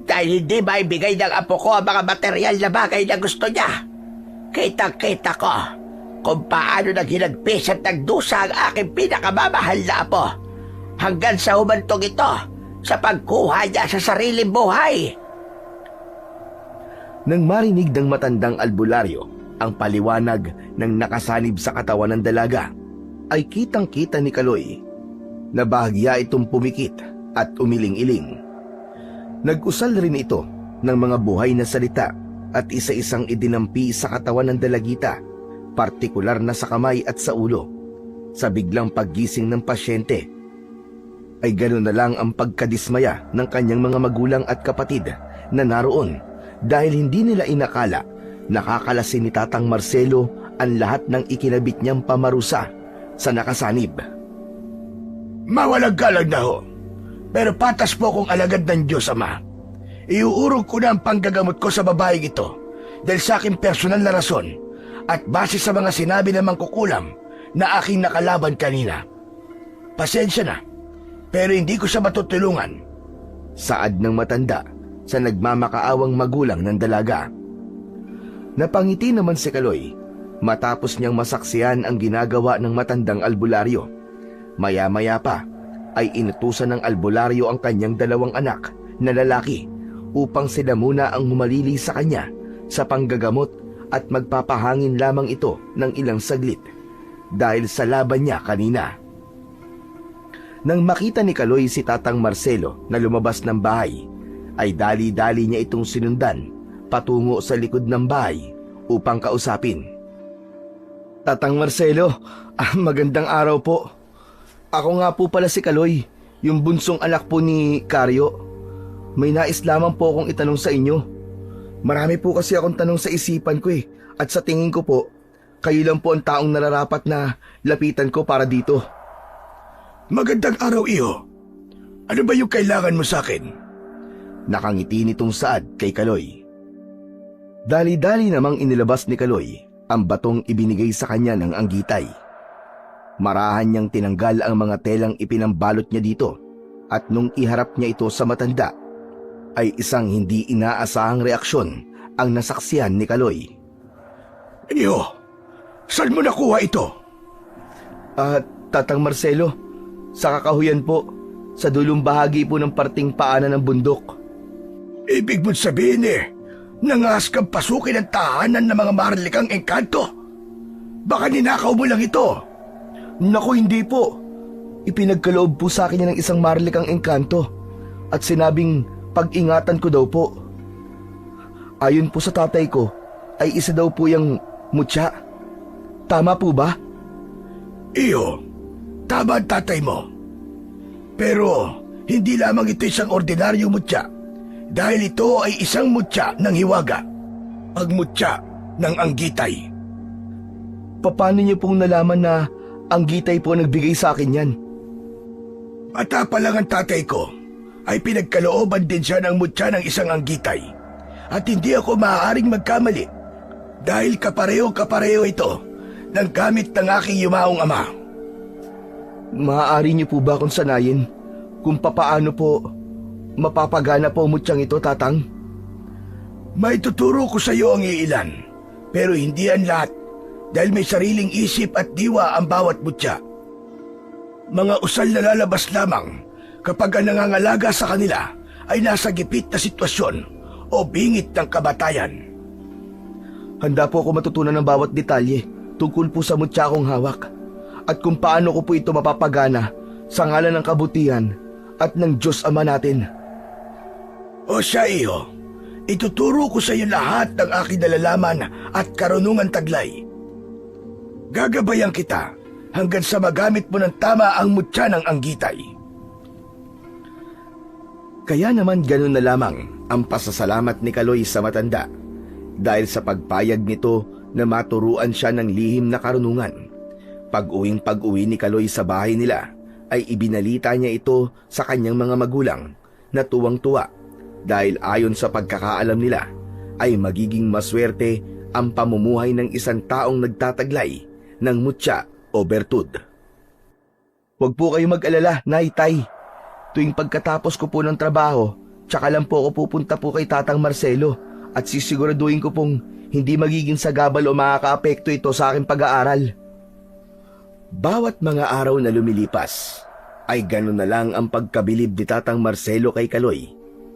dahil hindi maibigay ng apo ko ang mga material na bagay na gusto niya. Kitang-kita ko kung paano naghinagpis at nagdusa ang aking pinakamamahal na apo hanggang sa humantong ito sa pagkuha niya sa sariling buhay.
Nang marinig ng matandang albularyo ang paliwanag ng nakasanib sa katawan ng dalaga, ay kitang-kita ni Kaloy na bahagya itong pumikit at umiling-iling. Nag-usal rin ito ng mga buhay na salita at isa-isang idinampi sa katawan ng dalagita, partikular na sa kamay at sa ulo. Sa biglang paggising ng pasyente, ay ganoon na lang ang pagkadismaya ng kanyang mga magulang at kapatid na naroon dahil hindi nila inakala nakakalasin ni Tatang Marcelo ang lahat ng ikinabit niyang pamarusa sa nakasanib.
Mawalang galang na ho. Pero patas po akong alagad ng Diyos, Ama. Iuurog ko na ang panggagamot ko sa babaeng ito dahil sa aking personal na rason at base sa mga sinabi ng mangkukulam na aking nakalaban kanina. Pasensya na, pero hindi ko siya matutulungan.
Saad ng matanda sa nagmamakaawang magulang ng dalaga. Napangiti naman si Kaloy matapos niyang masaksihan ang ginagawa ng matandang albularyo. Maya-maya pa ay inutusan ng albularyo ang kanyang dalawang anak na lalaki upang sila muna ang humalili sa kanya sa panggagamot at magpapahangin lamang ito ng ilang saglit dahil sa laban niya kanina. Nang makita ni Kaloy si Tatang Marcelo na lumabas ng bahay, ay dali-dali niya itong sinundan patungo sa likod ng bahay upang kausapin.
Tatang Marcelo, magandang araw po. Ako nga po pala si Kaloy, yung bunsong anak po ni Karyo. May nais lamang po akong itanong sa inyo. Marami po kasi akong tanong sa isipan ko at sa tingin ko po, kayo lang po ang taong nararapat na lapitan ko para dito.
Magandang araw, iho. Ano ba yung kailangan mo sa akin?
Nakangiti nitong Saad kay Kaloy. Dali-dali namang inilabas ni Kaloy ang batong ibinigay sa kanya ng Anggitay. Marahan niyang tinanggal ang mga telang ipinambalot niya dito at nung iharap niya ito sa matanda, ay isang hindi inaasahang reaksyon ang nasaksihan ni Kaloy.
Iho, saan mo nakuha ito?
Tatang Marcelo, sa kakahuyan po, sa dulong bahagi po ng parting paanan ng bundok.
Ibig mo't sabihin nangas kang pasukin ang tahanan ng mga maharlikang engkanto? Baka ninakaw mo lang ito.
Naku, hindi po. Ipinagkaloob po sa akin niya ng isang marlikang engkanto at sinabing pag-ingatan ko daw po. Ayon po sa tatay ko, ay isa daw po yung mutya. Tama po ba?
Iyo, tama ang tatay mo. Pero hindi lamang ito isang ordinaryong mutya dahil ito ay isang mutya ng hiwaga. Ang mutya ng Anggitay.
Paano niyo pong nalaman na Anggitay po nagbigay sa akin yan?
Bata pa lang ang tatay ko ay pinagkalooban din siya ng mutya ng isang Anggitay at hindi ako maaaring magkamali dahil kapareho ito ng gamit ng aking yumaong ama.
Maaari niyo po ba akong sanayin kung papaano po mapapagana po mutyang ito, tatang?
May tuturo ko sa iyo ang iilan, pero hindi ang lahat dahil may sariling isip at diwa ang bawat mutya. Mga usal na lalabas lamang kapag ang nangangalaga sa kanila ay nasa gipit na sitwasyon o bingit ng kabatayan.
Handa po ako matutunan ng bawat detalye tungkol po sa mutya kong hawak at kung paano ko po ito mapapagana sa ngalan ng kabutihan at ng Diyos Ama natin.
O siya, iho, ituturo ko sa iyo lahat ng aking nalalaman at karunungan taglay. Gagabayan kita hanggang sa magamit mo ng tama ang mutya ng Anggitay.
Kaya naman ganun na lamang ang pasasalamat ni Kaloy sa matanda dahil sa pagpayag nito na maturuan siya ng lihim na karunungan. Pag-uwi ni Kaloy sa bahay nila ay ibinalita niya ito sa kanyang mga magulang na tuwang-tuwa dahil ayon sa pagkakaalam nila ay magiging maswerte ang pamumuhay ng isang taong nagtataglay ng mutya o bertud.
Huwag po kayo mag-alala, Nay, Tay. Tuwing pagkatapos ko po ng trabaho, tsaka lang po ako pupunta po kay Tatang Marcelo at sisiguraduhin ko pong hindi magiging sagabal o makakaapekto ito sa aking pag-aaral.
Bawat mga araw na lumilipas ay gano'n na lang ang pagkabilib ni Tatang Marcelo kay Kaloy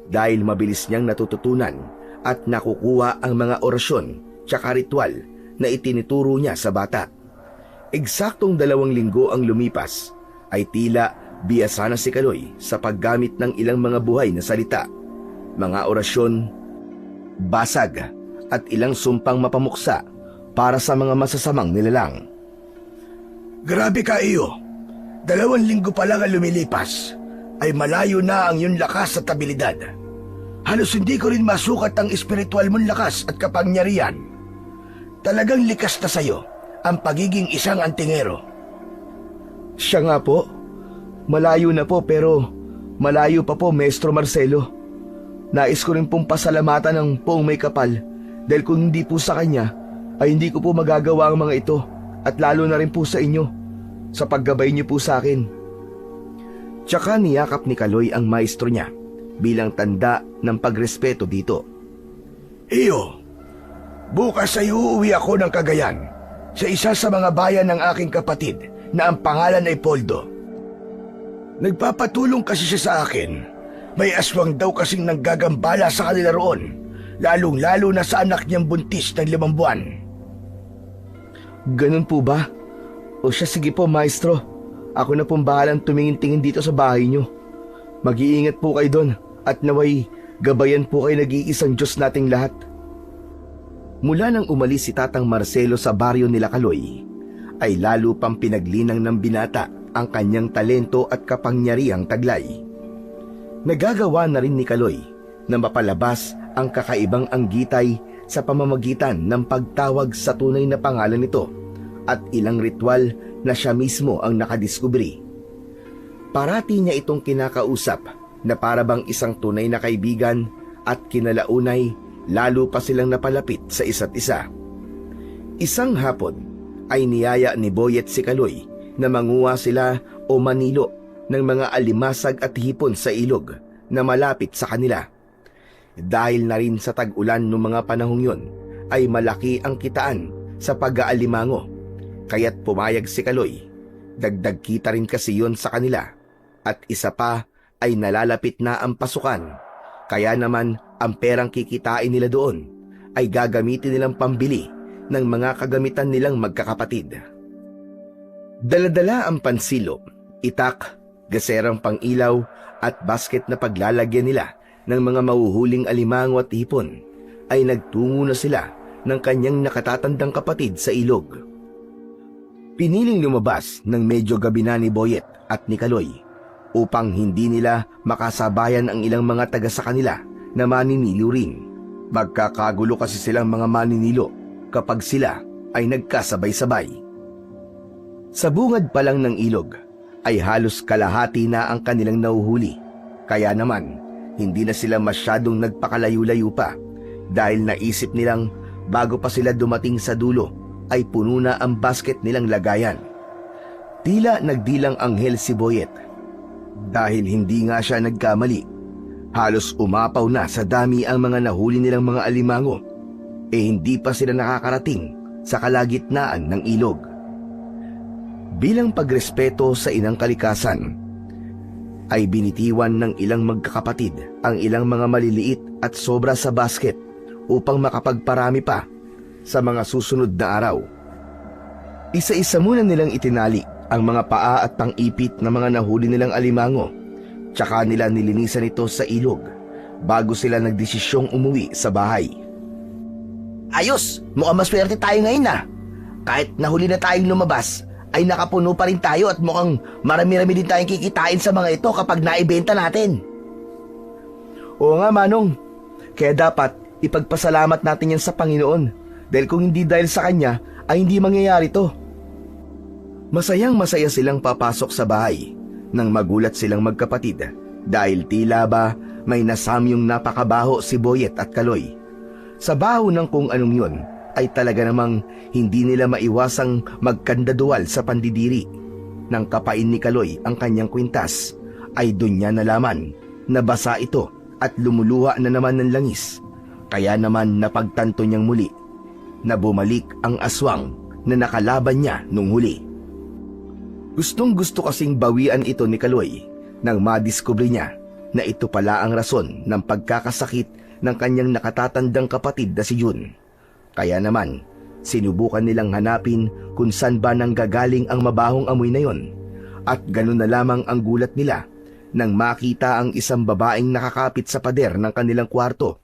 dahil mabilis niyang natututunan at nakukuha ang mga orasyon tsaka ritual na itinuturo niya sa bata. Eksaktong 2 linggo ang lumipas ay tila biyasa na si Kaloy sa paggamit ng ilang mga buhay na salita, mga orasyon, basag at ilang sumpang mapamuksa para sa mga masasamang nilalang.
Grabe ka, iyo. 2 linggo pa lang ang lumilipas ay malayo na ang iyong lakas at abilidad. Halos hindi ko rin masukat ang espiritual mong lakas at kapangyarihan. Talagang likas na sa'yo ang pagiging isang antingero.
Siya nga po. Malayo na po pero malayo pa po, Maestro Marcelo. Nais ko rin pong pasalamatan ng Poong May Kapal dahil kung hindi po sa kanya ay hindi ko po magagawa ang mga ito at lalo na rin po sa inyo sa paggabay niyo po sa akin.
Tsaka niyakap ni Kaloy ang maestro niya bilang tanda ng pagrespeto dito.
Iyo, bukas ay uuwi ako ng Cagayan sa isa sa mga bayan ng aking kapatid na ang pangalan ay Poldo. Nagpapatulong kasi siya sa akin. May aswang daw kasing nanggagambala sa kanila roon, lalong-lalo na sa anak niyang buntis ng 5 buwan.
Ganun po ba? O siya, sige po, Maestro. Ako na pong bahalang tumingin-tingin dito sa bahay niyo. Mag-iingat po kayo doon at naway gabayan po kayo nag-iisang Diyos nating lahat.
Mula nang umalis si Tatang Marcelo sa baryo nila Kaloy, ay lalo pang pinaglinang ng binata ang kanyang talento at kapangyarihang taglay. Nagagawa na rin ni Kaloy na mapalabas ang kakaibang anggitay sa pamamagitan ng pagtawag sa tunay na pangalan nito at ilang ritual na siya mismo ang nakadiskubre. Parati niya itong kinakausap na parabang isang tunay na kaibigan at kinalaunay lalo pa silang napalapit sa isa't isa. Isang hapon ay niyaya ni Boyet si Kaloy na manguha sila o manilo ng mga alimasag at hipon sa ilog na malapit sa kanila. Dahil na rin sa tag-ulan noong mga panahong yun ay malaki ang kitaan sa pag-aalimango, kaya't pumayag si Kaloy. Dagdag kita rin kasi yun sa kanila at isa pa ay nalalapit na ang pasukan, kaya naman ang perang kikitain nila doon ay gagamitin nilang pambili ng mga kagamitan nilang magkakapatid. Daladala ang pansilo, itak, gaserang pangilaw at basket na paglalagyan nila ng mga mahuhuling alimango at hipon, ay nagtungo na sila ng kanyang nakatatandang kapatid sa ilog. Piniling lumabas ng medyo gabi na ni Boyet at ni Kaloy upang hindi nila makasabayan ang ilang mga taga sa kanila na maninilo rin. Magkakagulo kasi silang mga maninilo kapag sila ay nagkasabay-sabay. Sa bungad pa lang ng ilog ay halos kalahati na ang kanilang nahuhuli, kaya naman hindi na sila masyadong nagpakalayo-layo pa dahil naisip nilang bago pa sila dumating sa dulo ay puno na ang basket nilang lagayan. Tila nagdilang anghel si Boyet dahil hindi nga siya nagkamali. Halos umapaw na sa dami ang mga nahuli nilang mga alimango, hindi pa sila nakakarating sa kalagitnaan ng ilog. Bilang pagrespeto sa inang kalikasan, ay binitiwan ng ilang magkakapatid ang ilang mga maliliit at sobra sa basket upang makapagparami pa sa mga susunod na araw. Isa-isa muna nilang itinali ang mga paa at pang-ipit na mga nahuli nilang alimango, tsaka nila nilinisan ito sa ilog bago sila nagdesisyong umuwi sa bahay.
Ayos! Mukhang maswerte tayo ngayon na. Kahit nahuli na tayong lumabas, ay nakapuno pa rin tayo at mukhang marami-rami din tayong kikitain sa mga ito kapag naibenta natin.
Oo nga, Manong. Kaya dapat ipagpasalamat natin yan sa Panginoon, dahil kung hindi dahil sa Kanya ay hindi mangyayari to.
Masayang masaya silang papasok sa bahay nang magulat silang magkapatid dahil tila ba may nasamyong napakabaho si Boyet at Kaloy. Sa baho ng kung anong yun ay talaga namang hindi nila maiwasang magkandadual sa pandidiri. Nang kapain ni Kaloy ang kanyang kwintas ay doon niya nalaman na basa ito at lumuluha na naman ng langis. Kaya naman napagtanto niyang muli na bumalik ang aswang na nakalaban niya nung huli. Gustong gusto kasing bawian ito ni Kaloy nang madiskubre niya na ito pala ang rason ng pagkakasakit ng kanyang nakatatandang kapatid na si Jun. Kaya naman, sinubukan nilang hanapin kung saan ba nanggagaling ang mabahong amoy na yon, at ganun na lamang ang gulat nila nang makita ang isang babaeng nakakapit sa pader ng kanilang kwarto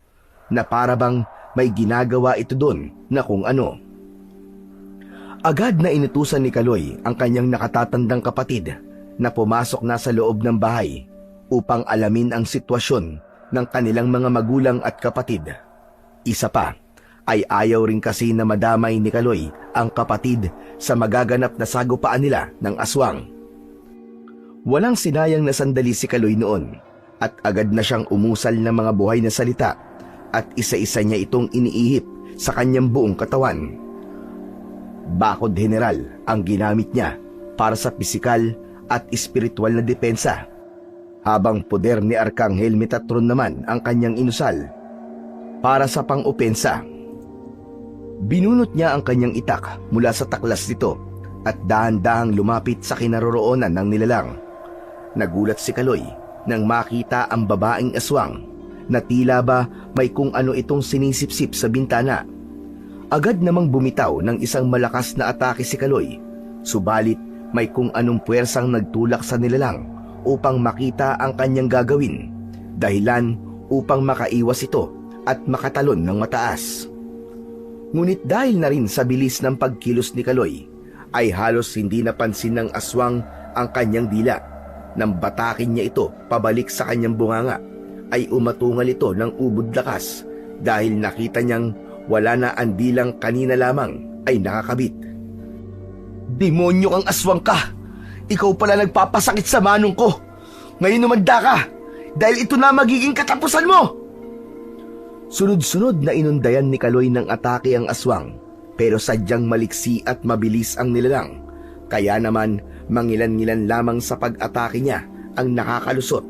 na parabang may ginagawa ito doon na kung ano. Agad na inutusan ni Kaloy ang kanyang nakatatandang kapatid na pumasok na sa loob ng bahay upang alamin ang sitwasyon ng kanilang mga magulang at kapatid. Isa pa, ay ayaw rin kasi na madamay ni Kaloy ang kapatid sa magaganap na sagupaan nila ng aswang. Walang sinayang na sandali si Kaloy noon at agad na siyang umusal ng mga buhay na salita at isa-isa niya itong iniihip sa kanyang buong katawan. Bakod general ang ginamit niya para sa pisikal at espiritual na depensa, habang poder ni Arkanghel Metatron naman ang kanyang inusal para sa pang-opensa. Binunot niya ang kanyang itak mula sa taklas nito at dahan-dahang lumapit sa kinaroroonan ng nilalang. Nagulat si Kaloy nang makita ang babaeng aswang na tila ba may kung ano itong sinisipsip sa bintana. Agad namang bumitaw ng isang malakas na atake si Kaloy, subalit may kung anong puwersang nagtulak sa nilalang upang makita ang kanyang gagawin, dahilan upang makaiwas ito at makatalon ng mataas. Ngunit dahil na rin sa bilis ng pagkilos ni Kaloy, ay halos hindi napansin ng aswang ang kanyang dila. Nang batakin niya ito pabalik sa kanyang bunganga, ay umatungal ito ng ubod lakas dahil nakita niyang wala na ang dilang kanina lamang ay nakakabit.
Demonyo kang aswang ka! Ikaw pala nagpapasakit sa manong ko! Ngayon umanda ka! Dahil ito na magiging katapusan mo!
Sunod-sunod na inundayan ni Kaloy ng atake ang aswang, pero sadyang maliksi at mabilis ang nilalang. Kaya naman mangilan-ngilan lamang sa pag-atake niya ang nakakalusot.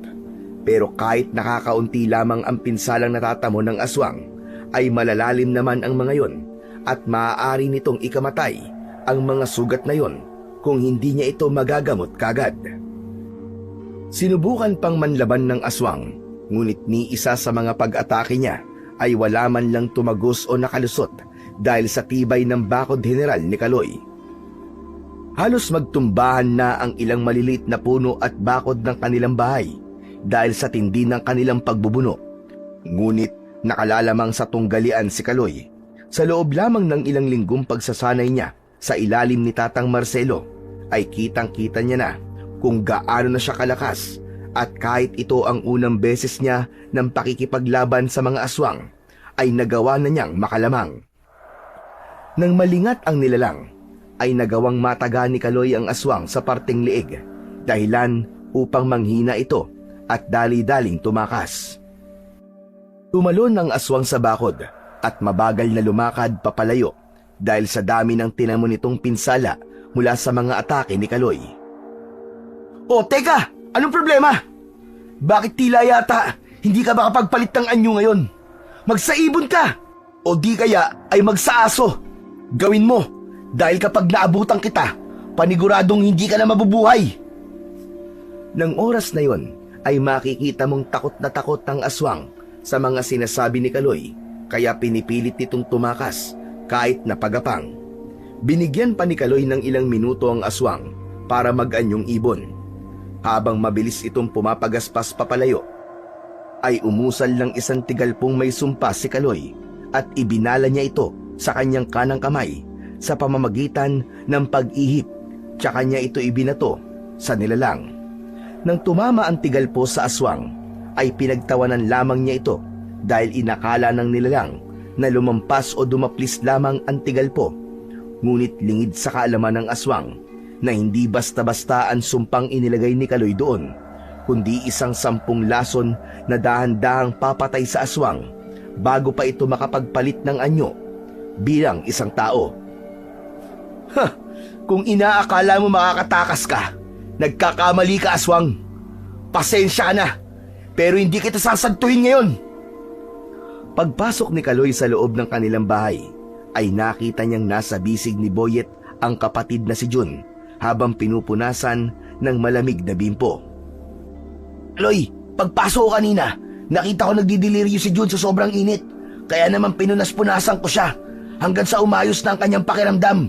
Pero kahit nakakaunti lamang ang pinsalang natatamo ng aswang, ay malalalim naman ang mga yon at maaari nitong ikamatay ang mga sugat na yon kung hindi niya ito magagamot kagad. Sinubukan pang manlaban ng aswang, ngunit ni isa sa mga pag-atake niya ay wala man lang tumagos o nakalusot dahil sa tibay ng bakod general ni Kaloy. Halos magtumbahan na ang ilang maliliit na puno at bakod ng kanilang bahay dahil sa tindi ng kanilang pagbubuno. Ngunit nakalalamang sa tunggalian si Kaloy. Sa loob lamang ng ilang linggong pagsasanay niya sa ilalim ni Tatang Marcelo, ay kitang-kita niya na kung gaano na siya kalakas, at kahit ito ang unang beses niya ng pakikipaglaban sa mga aswang, ay nagawa na niyang makalamang. Nang malingat ang nilalang, ay nagawang mataga ni Kaloy ang aswang sa parteng liig, dahilan upang manghina ito at dali-daling tumakas. Tumalon ang aswang sa bakod at mabagal na lumakad papalayo dahil sa dami ng tinamo nitong pinsala mula sa mga atake ni Kaloy.
O teka! Anong problema? Bakit tila yata hindi ka makapagpalit ng anyo ngayon? Magsaibon ka! O di kaya ay magsaaso. Gawin mo, dahil kapag naabutan kita, paniguradong hindi ka na mabubuhay.
Nang oras na yon, ay makikita mong takot na takot ang aswang sa mga sinasabi ni Kaloy, kaya pinipilit nitong tumakas kahit napagapang. Binigyan pa ni Kaloy ng ilang minuto ang aswang para mag-anyong ibon. Habang mabilis itong pumapagaspas papalayo, ay umusal ng isang tigalpong may sumpa si Kaloy at ibinala niya ito sa kanyang kanang kamay sa pamamagitan ng pag-ihip, tsaka niya ito ibinato sa nilalang. Nang tumama ang tigalpo sa aswang, ay pinagtawanan lamang niya ito dahil inakala ng nilalang na lumampas o dumaplis lamang ang tigalpo. Ngunit lingid sa kaalaman ng aswang na hindi basta-basta ang sumpang inilagay ni Kaloy doon, kundi isang 10 lason na dahan-dahang papatay sa aswang bago pa ito makapagpalit ng anyo bilang isang tao.
Kung inaakala mo makakatakas ka, nagkakamali ka, aswang. Pasensya ka na, pero hindi kita sasantuhin ngayon.
Pagpasok ni Kaloy sa loob ng kanilang bahay, ay nakita niyang nasa bisig ni Boyet ang kapatid na si Jun habang pinupunasan ng malamig na bimpo.
Kaloy, pagpasok ko kanina, nakita ko nagdidelirio si Jun sa sobrang init. Kaya naman pinunas-punasan ko siya hanggang sa umayos na ang kanyang pakiramdam.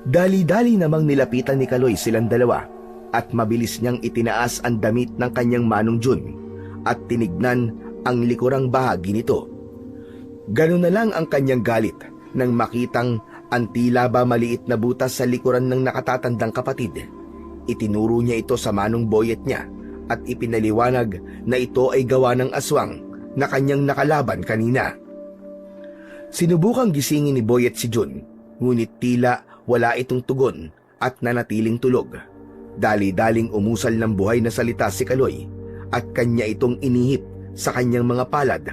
Dali-dali namang nilapitan ni Kaloy silang dalawa at mabilis niyang itinaas ang damit ng kanyang manong Jun at tinignan ang likurang bahagi nito. Ganun na lang ang kanyang galit nang makitang ang tila ba maliit na butas sa likuran ng nakatatandang kapatid. Itinuro niya ito sa manong Boyet niya at ipinaliwanag na ito ay gawa ng aswang na kanyang nakalaban kanina. Sinubukang gisingin ni Boyet si Jun, ngunit tila wala itong tugon at nanatiling tulog. Dali-daling umusal ng buhay na salita si Kaloy at kanya itong inihip sa kanyang mga palad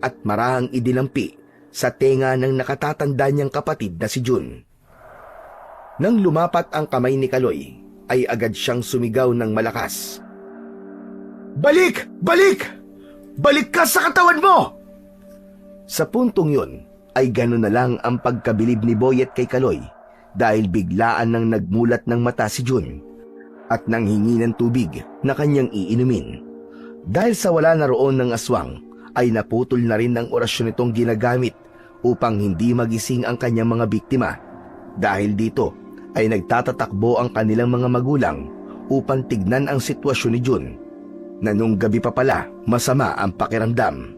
at marahang idinampi sa tenga ng nakatatanda niyang kapatid na si Jun. Nang lumapat ang kamay ni Kaloy, ay agad siyang sumigaw ng malakas.
Balik! Balik! Balik ka sa katawan mo!
Sa puntong yun, ay gano'n na lang ang pagkabilib ni Boyet kay Kaloy dahil biglaan nang nagmulat ng mata si Jun at nang hingi ng tubig na kanyang iinumin. Dahil sa wala na roon ng aswang, ay naputol na rin ang orasyon nitong ginagamit upang hindi magising ang kanyang mga biktima. Dahil dito ay nagtatatakbo ang kanilang mga magulang upang tignan ang sitwasyon ni Jun, na nung gabi pa pala masama ang pakiramdam.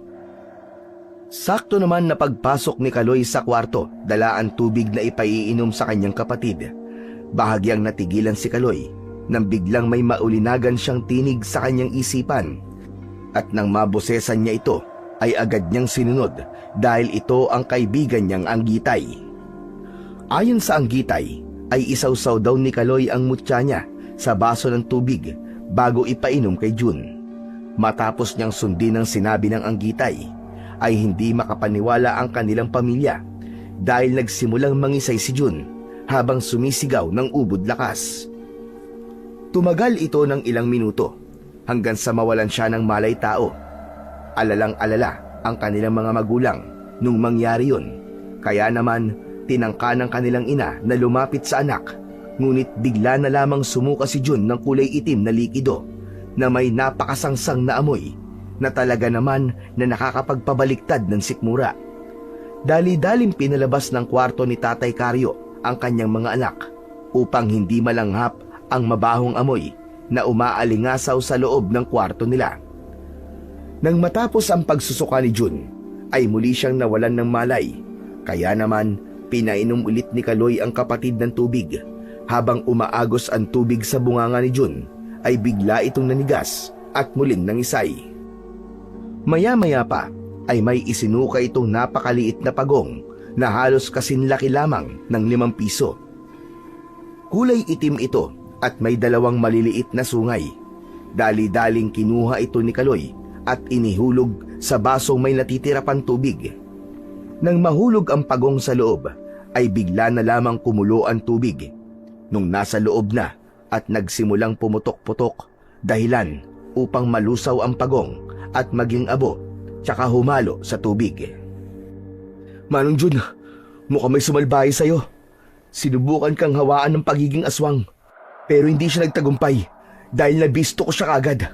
Sakto naman na pagpasok ni Kaloy sa kwarto, dala ang tubig na ipaiinom sa kanyang kapatid. Bahagyang natigilan si Kaloy nang biglang may maulinagan siyang tinig sa kanyang isipan. At nang mabosesan niya ito, ay agad niyang sinunod dahil ito ang kaibigan niyang Anggitay. Ayon sa Anggitay, ay isawsaw daw ni Kaloy ang mutya niya sa baso ng tubig bago ipainom kay Jun. Matapos niyang sundin ang sinabi ng Anggitay, ay hindi makapaniwala ang kanilang pamilya dahil nagsimulang mangisay si Jun habang sumisigaw ng ubod lakas. Tumagal ito ng ilang minuto hanggang sa mawalan siya ng malay tao. Alalang-alala ang kanilang mga magulang nung mangyari yun. Kaya naman tinangka ng kanilang ina na lumapit sa anak, ngunit bigla na lamang sumuka si Jun ng kulay itim na likido na may napakasangsang na amoy na talaga naman na nakakapagpabaliktad ng sikmura. Dali-daling pinalabas ng kwarto ni Tatay Karyo ang kanyang mga anak upang hindi malanghap ang mabahong amoy na umaalingasaw sa loob ng kwarto nila. Nang matapos ang pagsusuka ni Jun, ay muli siyang nawalan ng malay. Kaya naman, pinainom ulit ni Kaloy ang kapatid ng tubig. Habang umaagos ang tubig sa bunganga ni Jun, ay bigla itong nanigas at muling nangisay. Maya-maya pa, ay may isinuka itong napakaliit na pagong na halos kasinlaki lamang ng 5 piso. Kulay itim ito at may 2 maliliit na sungay. Dali-daling kinuha ito ni Kaloy at inihulog sa basong may natitira pang tubig. Nang mahulog ang pagong sa loob, ay bigla na lamang kumulo ang tubig. Nung nasa loob na at nagsimulang pumutok-putok, dahilan upang malusaw ang pagong at maging abo, tsaka humalo sa tubig. Manong Jun, mukhang may sumalbahay sa'yo. Sinubukan kang hawaan ng pagiging aswang, pero hindi siya nagtagumpay dahil nabisto ko siya kagad.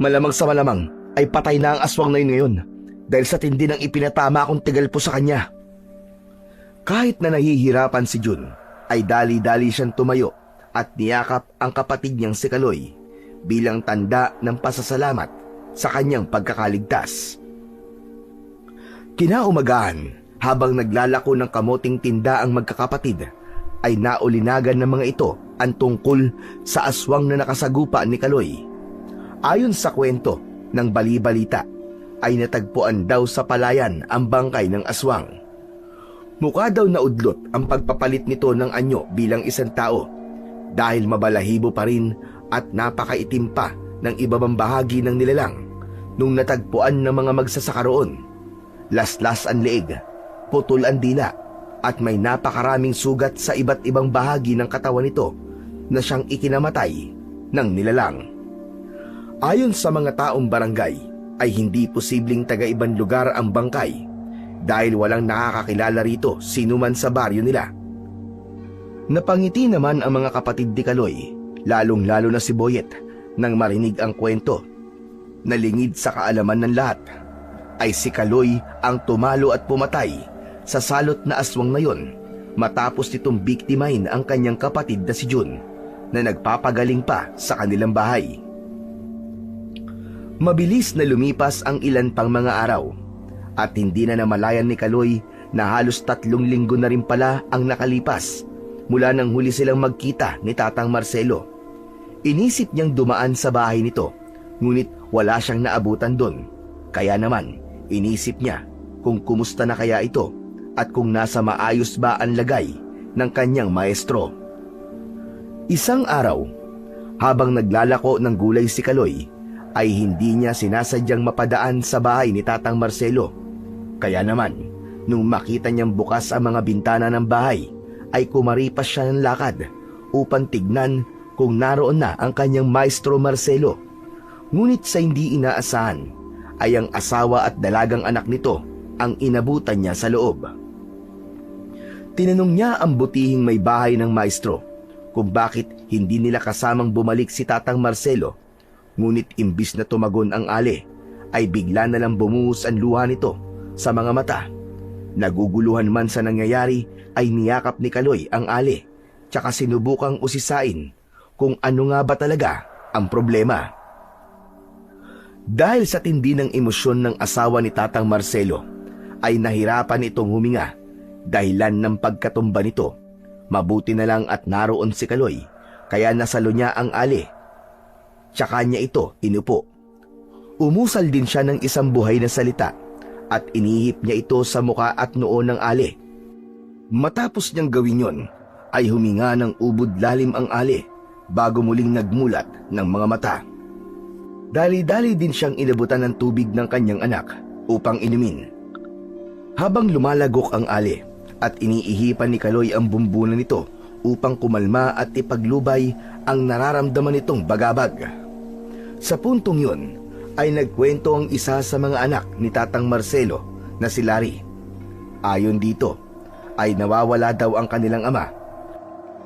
Malamang sa malamang ay patay na ang aswang na yun ngayon dahil sa tindi ng ipinatama akong tigal po sa kanya. Kahit na nahihirapan si Jun, ay dali-dali siyang tumayo at niyakap ang kapatid niyang si Kaloy bilang tanda ng pasasalamat sa kanyang pagkakaligtas. Kinaumagahan, habang naglalako ng kamoting tinda ang magkakapatid, ay naulinagan ng mga ito ang tungkol sa aswang na nakasagupa ni Kaloy. Ayon sa kwento ng bali-balita, ay natagpuan daw sa palayan ang bangkay ng aswang. Mukha daw na udlot ang pagpapalit nito ng anyo bilang isang tao dahil mabalahibo pa rin at napakaitim pa ng ibabang bahagi ng nilalang nung natagpuan ng mga magsasaka roon. Laslas ang leeg, putol ang dila, at may napakaraming sugat sa iba't ibang bahagi ng katawan nito na siyang ikinamatay ng nilalang. Ayon sa mga taong barangay, ay hindi posibleng taga-ibang lugar ang bangkay dahil walang nakakakilala rito sino man sa baryo nila. Napangiti naman ang mga kapatid ni Kaloy, lalong-lalo na si Boyet, nang marinig ang kwento. Nalingid sa kaalaman ng lahat, ay si Kaloy ang tumalo at pumatay sa salot na aswang na yon matapos nitong biktimahin ang kanyang kapatid na si Jun na nagpapagaling pa sa kanilang bahay. Mabilis na lumipas ang ilan pang mga araw at hindi na namalayan ni Kaloy na halos 3 linggo na rin pala ang nakalipas mula nang huli silang magkita ni Tatang Marcelo. Inisip niyang dumaan sa bahay nito, ngunit wala siyang naabutan doon. Kaya naman, inisip niya kung kumusta na kaya ito at kung nasa maayos ba ang lagay ng kanyang maestro. Isang araw, habang naglalako ng gulay si Kaloy, ay hindi niya sinasadyang mapadaan sa bahay ni Tatang Marcelo. Kaya naman, nung makita niyang bukas ang mga bintana ng bahay, ay kumaripas siya ng lakad upang tignan kung naroon na ang kanyang maestro Marcelo. Ngunit sa hindi inaasahan, ay ang asawa at dalagang anak nito ang inabutan niya sa loob. Tinanong niya ang butihing may bahay ng maestro kung bakit hindi nila kasamang bumalik si Tatang Marcelo, ngunit imbis na tumagon ang ale, ay bigla na lang bumuhos ang luha nito sa mga mata. Naguguluhan man sa nangyayari, ay niyakap ni Kaloy ang ale, tsaka sinubukang usisain kung ano nga ba talaga ang problema. Dahil sa tindi ng emosyon ng asawa ni Tatang Marcelo, ay nahirapan itong huminga dahilan ng pagkatumba nito. Mabuti na lang at naroon si Kaloy, kaya nasalo niya ang ali. Tsaka niya ito inupo. Umusal din siya ng isang buhay na salita at inihip niya ito sa muka at noo ng ali. Matapos niyang gawin yon, ay huminga ng ubod lalim ang ali bago muling nagmulat ng mga mata. Dali-dali din siyang inabutan ng tubig ng kanyang anak upang inumin. Habang lumalagok ang ali at iniihipan ni Kaloy ang bumbunan nito upang kumalma at ipaglubay ang nararamdaman nitong bagabag. Sa puntong yun ay nagkwento ang isa sa mga anak ni Tatang Marcelo na si Larry. Ayon dito ay nawawala daw ang kanilang ama.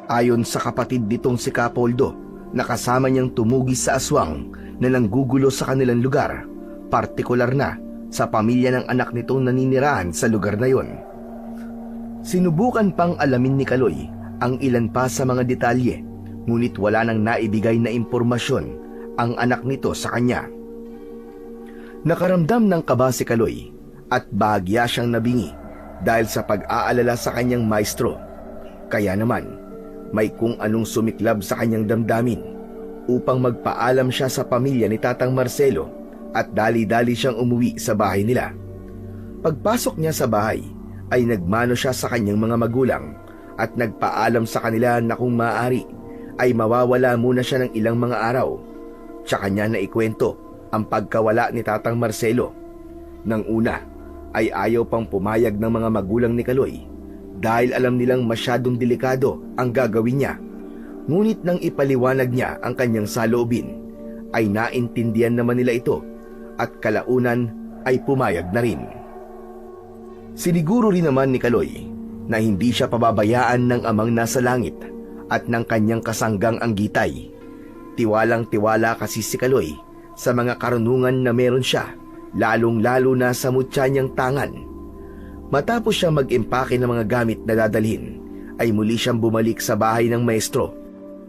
Ayon sa kapatid nitong si Capoldo na kasama niyang tumugis sa aswang na nanggugulo sa kanilang lugar, partikular na sa pamilya ng anak nitong naninirahan sa lugar na yon. Sinubukan pang alamin ni Kaloy ang ilan pa sa mga detalye, ngunit wala nang naibigay na impormasyon ang anak nito sa kanya. Nakaramdam ng kaba si Kaloy at bahagya siyang nabingi dahil sa pag-aalala sa kanyang maestro. Kaya naman, may kung anong sumiklab sa kanyang damdamin upang magpaalam siya sa pamilya ni Tatang Marcelo at dali-dali siyang umuwi sa bahay nila. Pagpasok niya sa bahay ay nagmano siya sa kanyang mga magulang at nagpaalam sa kanila na kung maaari ay mawawala muna siya ng ilang mga araw. Tsaka niya na ikwento ang pagkawala ni Tatang Marcelo. Nang una ay ayaw pang pumayag ng mga magulang ni Kaloy dahil alam nilang masyadong delikado ang gagawin niya. Ngunit nang ipaliwanag niya ang kanyang saloobin ay naintindihan naman nila ito at kalaunan ay pumayag na rin. Siniguro rin naman ni Kaloy na hindi siya pababayaan ng amang nasa langit at ng kanyang kasanggang ang Gitay. Tiwalang-tiwala kasi si Kaloy sa mga karunungan na meron siya, lalong-lalo na sa mutya niyang tangan. Matapos siya mag-impake ng mga gamit na dadalhin, ay muli siyang bumalik sa bahay ng maestro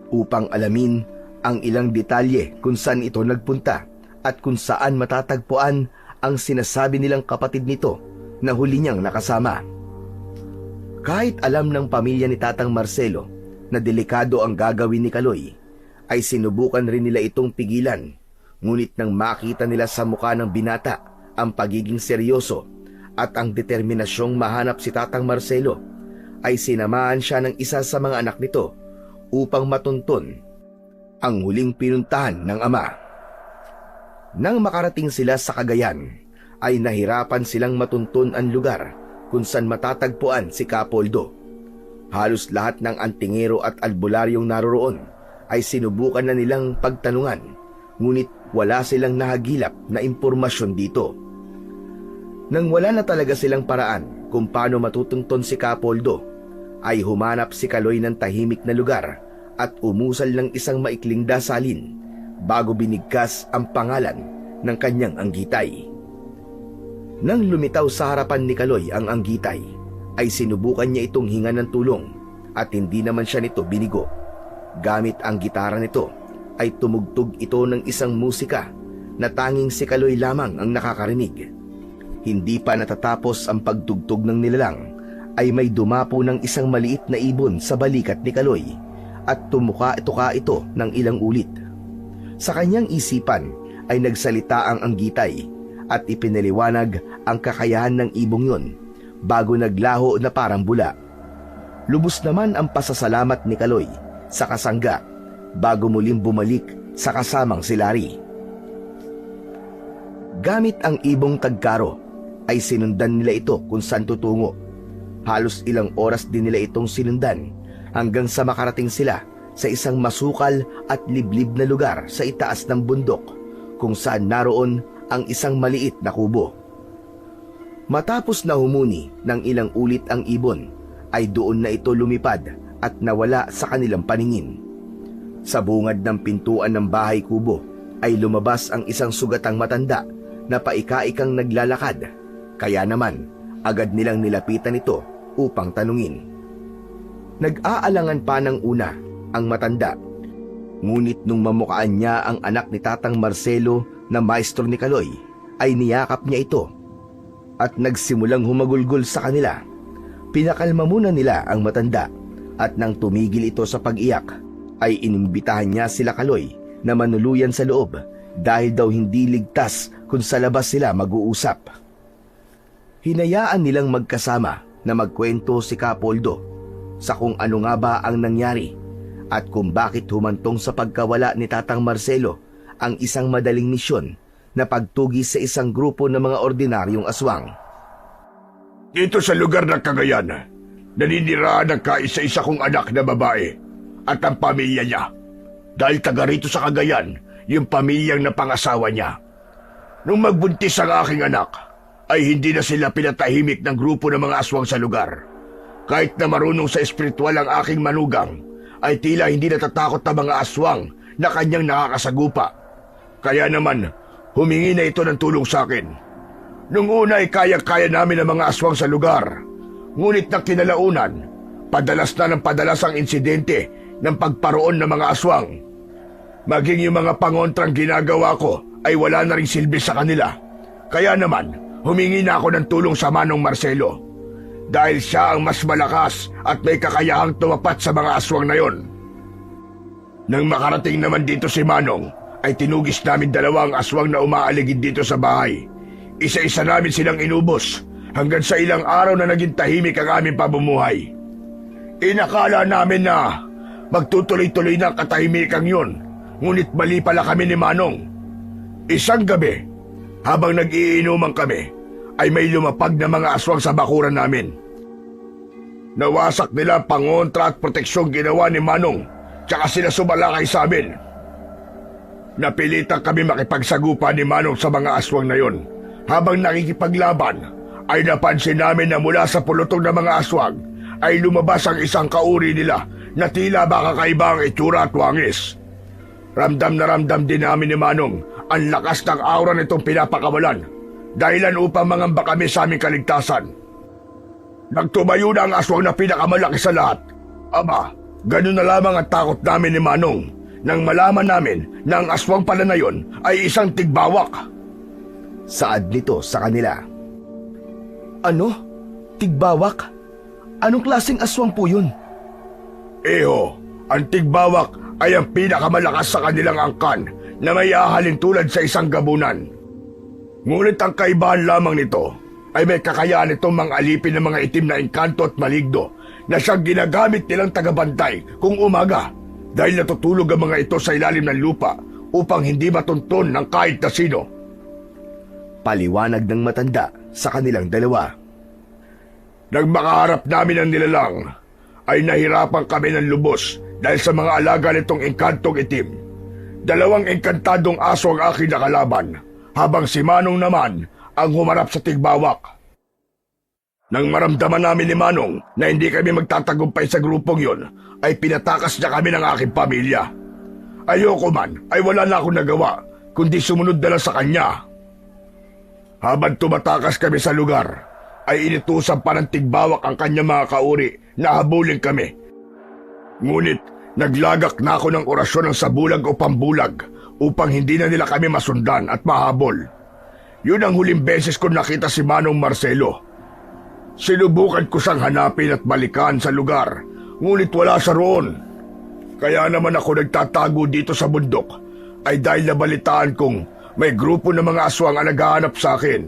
upang alamin ang ilang detalye kung saan ito nagpunta at kung saan matatagpuan ang sinasabi nilang kapatid nito na huli niyang nakasama. Kahit alam ng pamilya ni Tatang Marcelo na delikado ang gagawin ni Kaloy, ay sinubukan rin nila itong pigilan. Ngunit nang makita nila sa mukha ng binata ang pagiging seryoso at ang determinasyong mahanap si Tatang Marcelo, ay sinamahan siya ng isa sa mga anak nito upang matuntun ang huling pinuntahan ng ama. Nang makarating sila sa Cagayan, ay nahirapan silang matuntun ang lugar kung saan matatagpuan si Capoldo. Halos lahat ng antingero at albularyong naroroon ay sinubukan na nilang pagtanungan, ngunit wala silang nahagilap na impormasyon dito. Nang wala na talaga silang paraan kung paano matutunton si Capoldo, ay humanap si Kaloy ng tahimik na lugar at umusal ng isang maikling dasalin bago binigkas ang pangalan ng kanyang anggitay. Nang lumitaw sa harapan ni Kaloy ang anggitay, ay sinubukan niya itong hingan ng tulong at hindi naman siya nito binigo. Gamit ang gitara nito ay tumugtog ito ng isang musika na tanging si Kaloy lamang ang nakakarinig. Hindi pa natatapos ang pagtugtog ng nilalang ay may dumapo ng isang maliit na ibon sa balikat ni Kaloy at tumuka-tuka ito ng ilang ulit. Sa kanyang isipan ay nagsalita ang anggitay at ipinaliwanag ang kakayahan ng ibong yon bago naglaho na parang bula. Lubos naman ang pasasalamat ni Kaloy sa kasangga bago muling bumalik sa kasamang si Larry. Gamit ang ibong tagkaro ay sinundan nila ito kung saan tutungo. Halos ilang oras din nila itong sinundan hanggang sa makarating sila sa isang masukal at liblib na lugar sa itaas ng bundok kung saan naroon ang isang maliit na kubo. Matapos na humuni ng ilang ulit ang ibon, ay doon na ito lumipad at nawala sa kanilang paningin. Sa bungad ng pintuan ng bahay kubo ay lumabas ang isang sugatang matanda na paika-ikang naglalakad, kaya naman agad nilang nilapitan ito upang tanungin. Nag-aalangan pa ng una ang matanda, ngunit nung mamukaan niya ang anak ni Tatang Marcelo na maestro ni Kaloy ay niyakap niya ito at nagsimulang humagulgol sa kanila. Pinakalma muna nila ang matanda at nang tumigil ito sa pag-iyak ay inimbitahan niya sila Kaloy na manuluyan sa loob dahil daw hindi ligtas kung sa labas sila mag-uusap. Hinayaan nilang magkasama na magkwento si Kapoldo sa kung ano nga ba ang nangyari at kung bakit humantong sa pagkawala ni Tatang Marcelo ang isang madaling misyon na pagtugis sa isang grupo ng mga ordinaryong aswang.
Dito sa lugar ng Cagayan, naninirahan ang kaisa-isa kong anak na babae at ang pamilya niya. Dahil taga rito sa Cagayan, yung pamilyang napangasawa niya. Nung magbuntis ang aking anak, ay hindi na sila pinatahimik ng grupo ng mga aswang sa lugar. Kahit na marunong sa espiritual ang aking manugang, ay tila hindi natatakot ang mga aswang na kanyang nakakasagupa. Kaya naman, humingi na ito ng tulong sa akin. Nung una ay kaya-kaya namin ang mga aswang sa lugar. Ngunit na kinalaunan, padalas na ng padalas ang insidente ng pagparoon ng mga aswang. Maging yung mga pangontrang ginagawa ko ay wala na ring silbi sa kanila. Kaya naman, humingi na ako ng tulong sa Manong Marcelo. Dahil siya ang mas malakas at may kakayahang tumapat sa mga aswang na yon. Nang makarating naman dito si Manong, ay tinugis namin dalawang aswang na umaaligid dito sa bahay. Isa-isa namin silang inubos hanggang sa ilang araw na naging tahimik ang aming pamumuhay. Inakala namin na magtutuloy-tuloy na ang katahimikan yun, ngunit mali pala kami ni Manong. Isang gabi, habang nag-iinuman kami, ay may lumapag na mga aswang sa bakuran namin. Nawasak nila ang pangontra at proteksyong ginawa ni Manong, tsaka sila sumalakay sa amin. Napilitan kami makipagsagupa ni Manong sa mga aswang na yon. Habang nakikipaglaban, ay napansin namin na mula sa pulutong ng mga aswang ay lumabas ang isang kauri nila na tila ba kakaiba ang itsura at wangis. Ramdam na ramdam din namin ni Manong ang lakas ng aura nitong pinapakawalan, dahilan upang mangamba kami sa aming kaligtasan. Nagtumayo na ang aswang na pinakamalaki sa lahat. Aba, ganun na lamang ang takot namin ni Manong nang malaman namin na ang aswang pala na yon ay isang tigbawak.
Saad nito sa kanila.
Ano? Tigbawak? Anong klaseng aswang po yun?
Eho, ang tigbawak ay ang pinakamalakas sa kanilang angkan na may ahalin tulad sa isang gabunan. Ngunit ang kaibahan lamang nito ay may kakayahan itong mga alipin ng mga itim na engkanto at maligno na siyang ginagamit nilang tagabantay kung umaga dahil natutulog ang mga ito sa ilalim ng lupa upang hindi matunton ng kahit na sino.
Paliwanag ng matanda sa kanilang dalawa.
Nang makaharap namin ang nilalang, ay nahirapan kami ng lubos dahil sa mga alaga nitong engkantong itim. Dalawang engkantadong aso ang aking nakalaban, habang si Manong naman ang humarap sa tigbawak. Nang maramdaman namin ni Manong na hindi kami magtatagumpay sa grupong yon, ay pinatakas niya kami ng aking pamilya. Ayoko man, ay wala na akong nagawa, kundi sumunod na lang sa kanya. Habang tumatakas kami sa lugar, ay inutusan pa ng tigbawak ang kanyang mga kauri na habulin kami. Ngunit naglagak na ako ng orasyon ng sabulag o pambulag upang hindi na nila kami masundan at mahabol. Yun ang huling beses ko nakita si Manong Marcelo. Sinubukan ko siyang hanapin at balikan sa lugar, ngunit wala siya roon. Kaya naman ako nagtatago dito sa bundok ay dahil nabalitaan kong may grupo ng mga aswang ang naghahanap sa akin.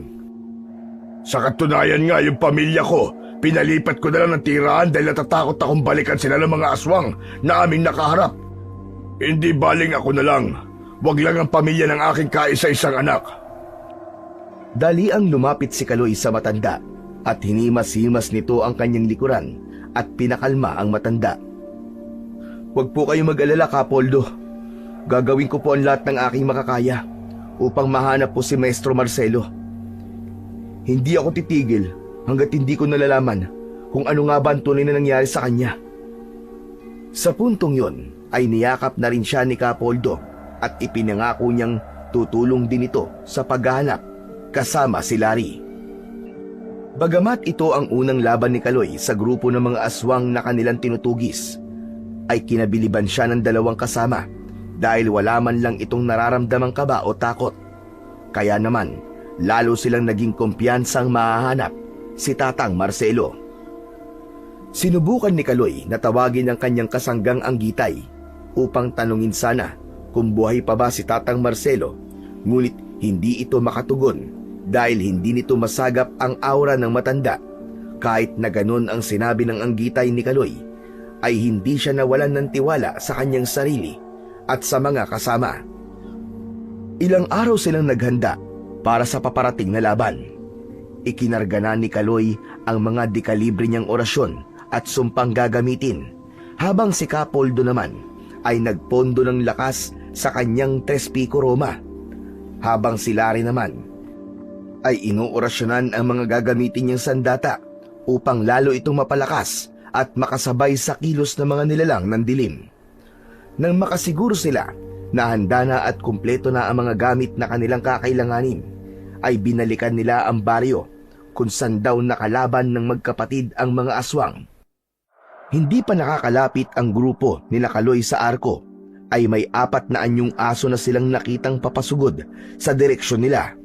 Sa katunayan nga, yung pamilya ko, pinalipat ko na lang ng tirahan dahil natatakot akong balikan sila ng mga aswang na aming nakaharap. Hindi baling ako na lang, wag lang ang pamilya ng aking kaisa-isang anak.
Dali ang lumapit si Kaloy sa matanda at hinimas-himas nito ang kanyang likuran at pinakalma ang matanda.
Huwag po kayong mag-alala, Kapoldo. Gagawin ko po ang lahat ng aking makakaya upang mahanap po si Maestro Marcelo. Hindi ako titigil hanggat hindi ko nalalaman kung ano nga ba ang tunay na nangyari sa kanya.
Sa puntong yon ay niyakap na rin siya ni Kapoldo at ipinangako niyang tutulong din ito sa paghahanap kasama si Larry. Bagamat ito ang unang laban ni Kaloy sa grupo ng mga aswang na kanilang tinutugis, ay kinabiliban siya ng dalawang kasama dahil wala man lang itong nararamdamang kaba o takot. Kaya naman, lalo silang naging kumpiyansang mahahanap si Tatang Marcelo. Sinubukan ni Kaloy na tawagin ang kanyang kasanggang Anggitay upang tanungin sana kung buhay pa ba si Tatang Marcelo, ngunit hindi ito makatugon dahil hindi nito masagap ang aura ng matanda. Kahit na ganun ang sinabi ng Anggitay ni Kaloy, ay hindi siya nawalan ng tiwala sa kanyang sarili at sa mga kasama. Ilang araw silang naghanda para sa paparating na laban. Ikinarga na ni Kaloy ang mga dekalibre niyang orasyon at sumpang gagamitin, habang si Capoldo naman ay nagpondo ng lakas sa kanyang Tres Pico Roma, habang si Larry naman ay inuorasyonan ang mga gagamitin niyang sandata upang lalo itong mapalakas at makasabay sa kilos ng mga nilalang ng dilim. Nang makasiguro sila na handa na at kumpleto na ang mga gamit na kanilang kakailanganin, ay binalikan nila ang baryo kung saan daw nakalaban ng magkapatid ang mga aswang. Hindi pa nakakalapit ang grupo ni Kaloy sa arko, ay may 4 na anyong aso na silang nakitang papasugod sa direksyon nila.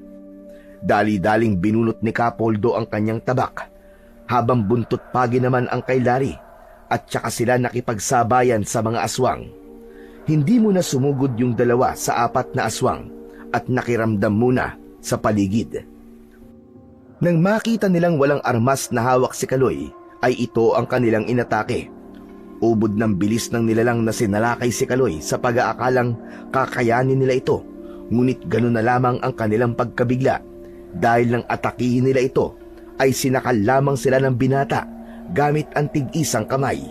Dali-daling binunot ni Capoldo ang kanyang tabak, habang buntot pagi naman ang kay Larry, at saka sila nakipagsabayan sa mga aswang. Hindi muna sumugod yung dalawa sa 4 na aswang at nakiramdam muna sa paligid. Nang makita nilang walang armas na hawak si Kaloy, ay ito ang kanilang inatake. Ubod ng bilis ng nilalang na sinalakay si Kaloy sa pag-aakalang kakayanin nila ito, ngunit gano'n na lamang ang kanilang pagkabigla dahil nang atakihin nila ito ay sinakal lamang sila ng binata gamit ang tig-isang kamay.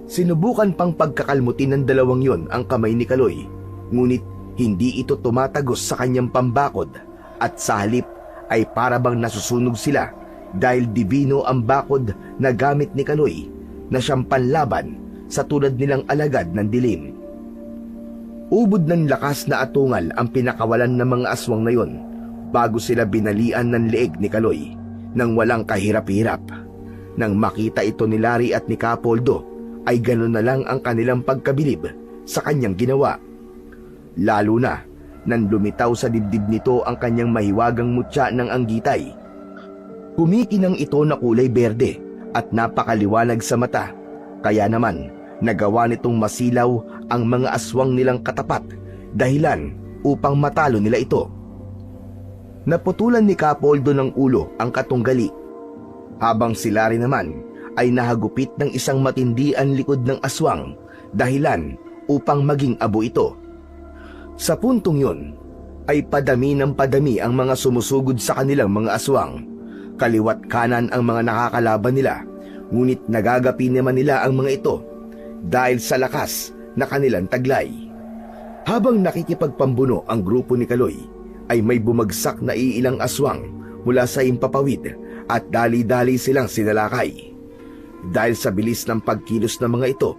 Sinubukan pang pagkakalmutin ng dalawang yon ang kamay ni Kaloy, ngunit hindi ito tumatagos sa kanyang pambakod at sa halip ay parabang nasusunog sila dahil divino ang bakod na gamit ni Kaloy na siyang panlaban sa tulad nilang alagad ng dilim. Ubod ng lakas na atungal ang pinakawalan ng mga aswang na yon bago sila binalian ng leeg ni Kaloy nang walang kahirap-hirap. Nang makita ito ni Larry at ni Capoldo, ay gano'n na lang ang kanilang pagkabilib sa kanyang ginawa. Lalo na nang lumitaw sa dibdib nito ang kanyang mahiwagang mutya ng Anggitay. Kumikinang ito na kulay berde at napakaliwanag sa mata, kaya naman nagawa nitong masilaw ang mga aswang nilang katapat, dahilan upang matalo nila ito. Naputulan ni Capoldo ng ulo ang katunggali, habang si Larry naman ay nahagupit ng isang matindi ang likod ng aswang, dahilan upang maging abo ito. Sa puntong yun, ay padami ng padami ang mga sumusugod sa kanilang mga aswang. Kaliwat kanan ang mga nakakalaban nila, ngunit nagagapi naman nila ang mga ito dahil sa lakas na kanilang taglay. Habang nakikipagpambuno ang grupo ni Kaloy, ay may bumagsak na iilang aswang mula sa himpapawid at dali-dali silang sinalakay. Dahil sa bilis ng pagkilos ng mga ito,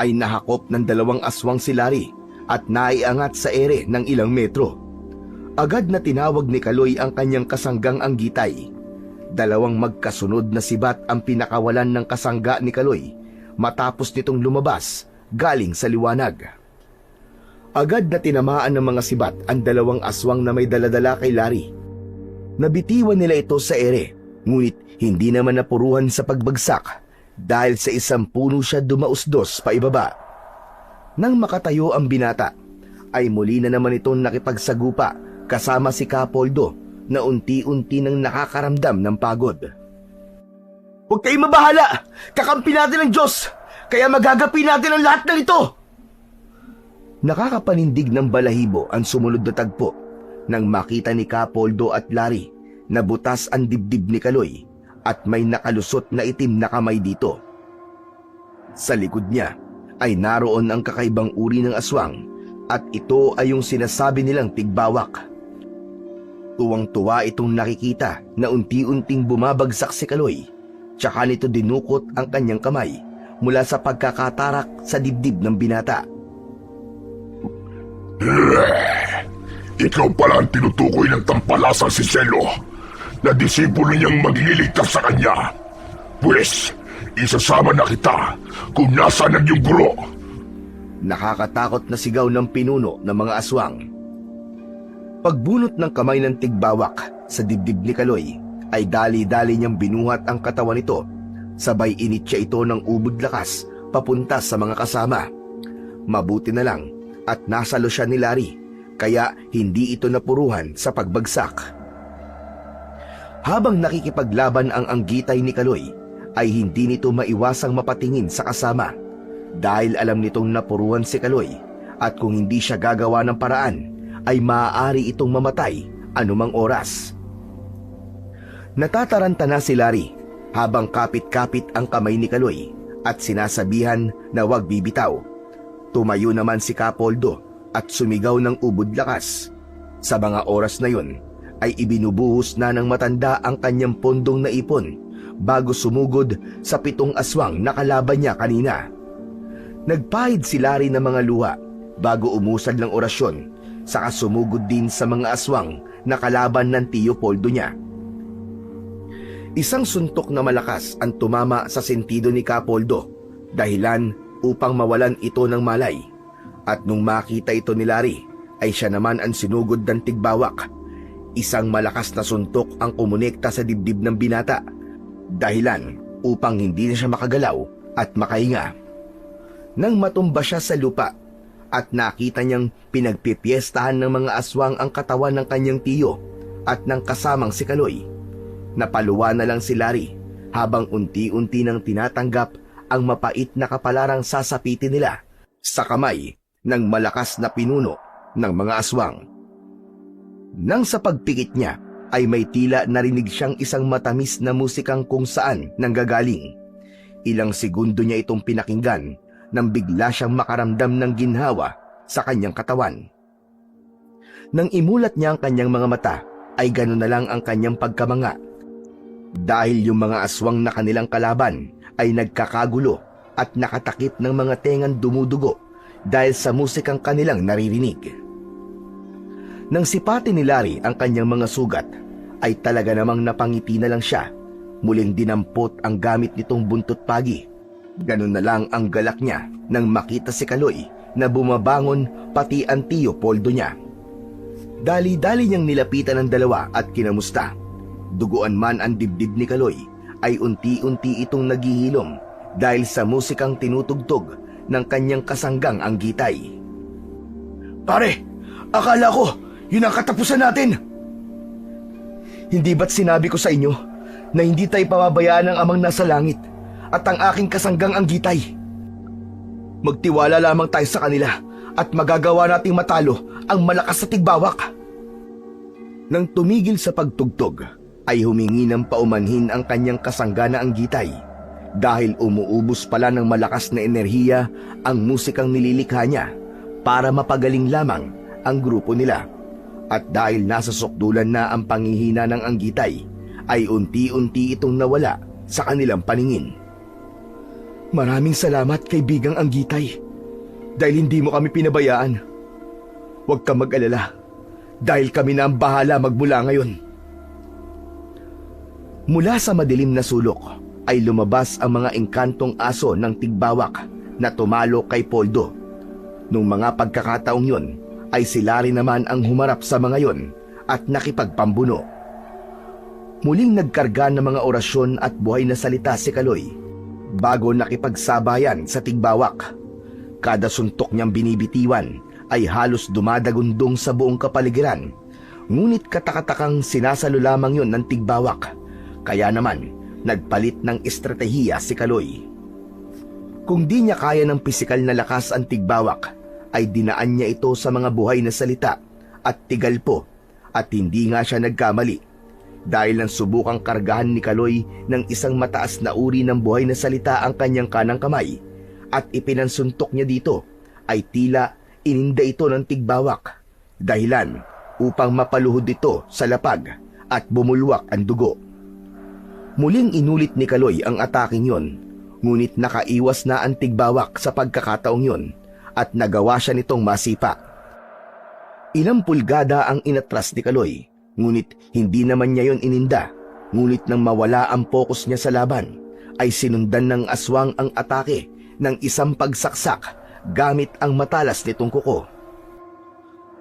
ay nahakop ng 2 aswang si Larry at naiangat sa ere ng ilang metro. Agad na tinawag ni Kaloy ang kanyang kasanggang Anggitay. 2 magkasunod na sibat ang pinakawalan ng kasangga ni Kaloy matapos nitong lumabas galing sa liwanag. Agad na tinamaan ng mga sibat ang 2 aswang na may daladala kay Larry. Nabitiwan nila ito sa ere, ngunit hindi naman napuruhan sa pagbagsak dahil sa isang puno siya dumausdos pa ibaba. Nang makatayo ang binata, ay muli na naman itong nakipagsagupa kasama si Capoldo na unti-unti nang nakakaramdam ng pagod.
Huwag kayong mabahala! Kakampi natin ang Diyos! Kaya magagapi natin ang lahat ng ito!
Nakakapanindig ng balahibo ang sumunod na tagpo nang makita ni Capoldo at Larry na butas ang dibdib ni Kaloy at may nakalusot na itim na kamay dito. Sa likod niya ay naroon ang kakaibang uri ng aswang at ito ay yung sinasabi nilang tigbawak. Tuwang-tuwa itong nakikita na unti-unting bumabagsak si Kaloy, tsaka nito dinukot ang kanyang kamay mula sa pagkakatarak sa dibdib ng binata.
Ikaw pala ang tinutukoy ng tampalasang si Selo na disipulo niyang magliligtas sa kanya. Pwes, isasama na kita kung nasaan ang iyong guro.
Nakakatakot na sigaw ng pinuno ng mga aswang. Pagbunot ng kamay ng tigbawak sa dibdib ni Kaloy, ay dali-dali niyang binuhat ang katawan nito, sabay initya ito ng ubod lakas papunta sa mga kasama. Mabuti na lang at nasalo siya ni Larry, kaya hindi ito napuruhan sa pagbagsak. Habang nakikipaglaban ang anggitay ni Kaloy, ay hindi nito maiwasang mapatingin sa kasama, dahil alam nitong napuruhan si Kaloy, at kung hindi siya gagawa ng paraan, ay maaari itong mamatay anumang oras. Natataranta na si Larry habang kapit-kapit ang kamay ni Kaloy at sinasabihan na huwag bibitaw. Tumayo naman si Kapoldo at sumigaw ng ubod lakas. Sa mga oras na yun ay ibinubuhos na ng matanda ang kanyang pondong naipon bago sumugod sa 7 aswang na kalaban niya kanina. Nagpahid si Larry ng mga luha bago umusad ng orasyon, saka sumugod din sa mga aswang na kalaban ng Tio Poldo niya. Isang suntok na malakas ang tumama sa sentido ni Kapoldo, dahilan upang mawalan ito ng malay. At nung makita ito ni Larry, ay siya naman ang sinugod ng tigbawak. Isang malakas na suntok ang kumonekta sa dibdib ng binata, dahilan upang hindi na siya makagalaw at makahinga. Nang matumba siya sa lupa at nakita niyang pinagpipiestahan ng mga aswang ang katawan ng kanyang tiyo at ng kasamang si Kaloy, napaluwa na lang si Larry habang unti-unti nang tinatanggap ang mapait na kapalarang sasapitin nila sa kamay ng malakas na pinuno ng mga aswang. Nang sa pagpikit niya ay may tila narinig siyang isang matamis na musikang kung saan nanggagaling. Ilang segundo niya itong pinakinggan nang bigla siyang makaramdam ng ginhawa sa kanyang katawan. Nang imulat niya ang kanyang mga mata ay gano'n na lang ang kanyang pagkamanga, dahil yung mga aswang na kanilang kalaban ay nagkakagulo at nakatakip ng mga tengang dumudugo dahil sa musikang kanilang naririnig. Nang sipati ni Larry ang kanyang mga sugat, ay talaga namang napangiti na lang siya. Muling dinampot ang gamit nitong buntot pagi. Ganun na lang ang galak niya nang makita si Kaloy na bumabangon pati ang Tio Poldo niya. Dali-dali niyang nilapitan ang dalawa at kinamusta. Duguan man ang dibdib ni Kaloy, ay unti-unti itong naghihilom dahil sa musikang tinutugtog ng kanyang kasanggang anggitay.
Pare, akala ko yun ang katapusan natin.
Hindi ba't sinabi ko sa inyo na hindi tayo pababayaan ng amang nasa langit at ang aking kasanggang anggitay? Magtiwala lamang tayo sa kanila at magagawa nating matalo ang malakas na tigbawak.
Nang tumigil sa pagtugtog, ay humingi ng paumanhin ang kanyang kasangga na anggitay, dahil umuubos pala ng malakas na enerhiya ang musikang nililikha niya para mapagaling lamang ang grupo nila. At dahil nasa sukdulan na ang panghihina ng anggitay, ay unti-unti itong nawala sa kanilang paningin.
Maraming salamat, kaibigang anggitay, dahil hindi mo kami pinabayaan. Huwag kang mag-alala, dahil kami na ang bahala magmula ngayon.
Mula sa madilim na sulok ay lumabas ang mga engkantong aso ng tigbawak na tumalo kay Poldo. Nung mga pagkakataong yon, ay si Larry naman ang humarap sa mga yon at nakipagpambuno. Muling nagkarga ng mga orasyon at buhay na salita si Kaloy bago nakipagsabayan sa tigbawak. Kada suntok niyang binibitiwan ay halos dumadagundong sa buong kapaligiran, ngunit katakatakang sinasalo lamang yon ng tigbawak, kaya naman nagpalit ng estratehiya si Kaloy. Kung di niya kaya ng pisikal na lakas ang tigbawak, ay dinaan niya ito sa mga buhay na salita at tigalpo, at hindi nga siya nagkamali, dahil nang subukang kargahan ni Kaloy ng isang mataas na uri ng buhay na salita ang kanyang kanang kamay at ipinansuntok niya dito, ay tila ininda ito ng tigbawak, dahilan upang mapaluhod ito sa lapag at bumulwak ang dugo. Muling inulit ni Kaloy ang ataking yon, ngunit nakaiwas na ang tigbawak sa pagkakataong yon at nagawa siya nitong masipa. Ilang pulgada ang inatras ni Kaloy, ngunit hindi naman niya yon ininda. Ngunit nang mawala ang focus niya sa laban, ay sinundan ng aswang ang atake ng isang pagsaksak gamit ang matalas nitong kuko.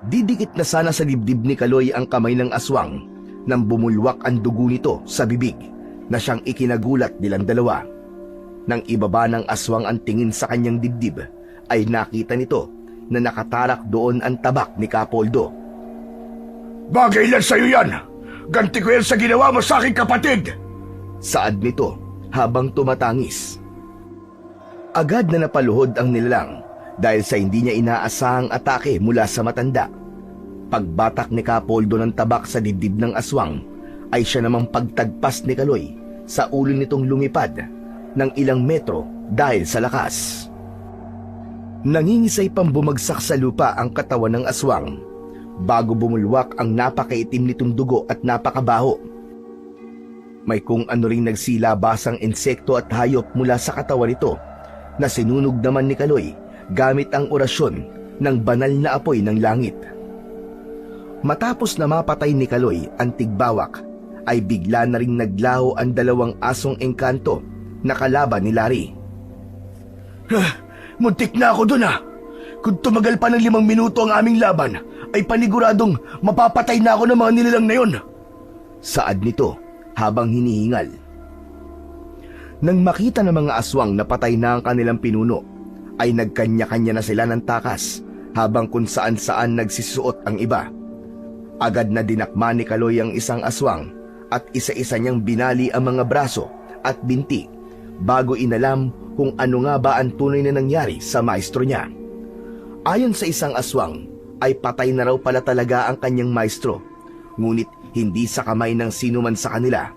Didikit na sana sa dibdib ni Kaloy ang kamay ng aswang nang bumulwak ang dugo nito sa bibig na siyang ikinagulat nilang dalawa. Nang ibaba ng aswang ang tingin sa kanyang dibdib, ay nakita nito na nakatarak doon ang tabak ni Kapoldo.
Bagay lang sa'yo yan! Ganti ko yan sa ginawa mo sa aking kapatid!
Saad nito habang tumatangis. Agad na napaluhod ang nilalang dahil sa hindi niya inaasahang atake mula sa matanda. Pagbatak ni Kapoldo ng tabak sa dibdib ng aswang, ay siya namang pagtagpas ni Kaloy sa ulo nitong lumipad ng ilang metro dahil sa lakas. Nangingisay pang bumagsak sa lupa ang katawan ng aswang bago bumulwak ang napakaitim nitong dugo at napakabaho. May kung ano ring nagsilabasang insekto at hayop mula sa katawan nito na sinunog naman ni Kaloy gamit ang orasyon ng banal na apoy ng langit. Matapos na mapatay ni Kaloy ang tigbawak, ay bigla na ring naglaho ang dalawang asong engkanto na kalaban ni Larry.
Muntik na ako dun Kung tumagal pa ng 5 minuto ang aming laban, ay paniguradong mapapatay na ako ng mga nilalang na yon.
Saad nito habang hinihingal. Nang makita ng mga aswang na patay na ang kanilang pinuno, ay nagkanya-kanya na sila ng takas habang kung saan-saan nagsisuot ang iba. Agad na dinakma ni Kaloy ang isang aswang at isa-isa niyang binali ang mga braso at binti bago inalam kung ano nga ba ang tunay na nangyari sa maestro niya. Ayon sa isang aswang, ay patay na raw pala talaga ang kanyang maestro, ngunit hindi sa kamay ng sino man sa kanila.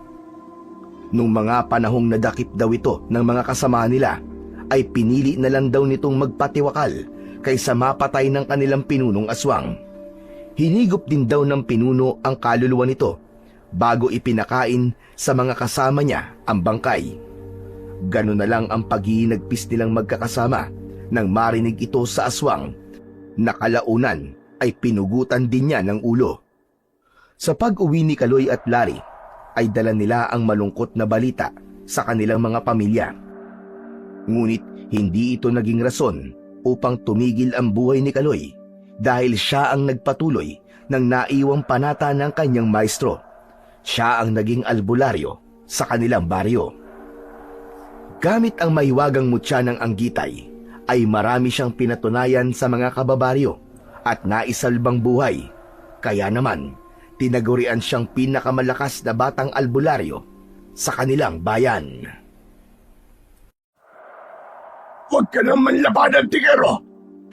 Nung mga panahong nadakip daw ito ng mga kasama nila, ay pinili na lang daw nitong magpatiwakal kaysa mapatay ng kanilang pinunong aswang. Hinigop din daw ng pinuno ang kaluluwa nito bago ipinakain sa mga kasama niya ang bangkay. Ganun na lang ang paghihinagpis nilang magkakasama nang marinig ito sa aswang. Nakalaunan ay pinugutan din niya ng ulo. Sa pag-uwi ni Kaloy at Larry, ay dala nila ang malungkot na balita sa kanilang mga pamilya. Ngunit hindi ito naging rason upang tumigil ang buhay ni Kaloy dahil siya ang nagpatuloy ng naiwang panata ng kanyang maestro. Siya ang naging albularyo sa kanilang baryo. Gamit ang mahiwagang mutya ng Anggitay, ay marami siyang pinatunayan sa mga kababaryo at naisalbang buhay. Kaya naman, tinagurian siyang pinakamalakas na batang albularyo sa kanilang bayan.
Huwag ka naman labanan, Tigero!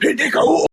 Hindi ka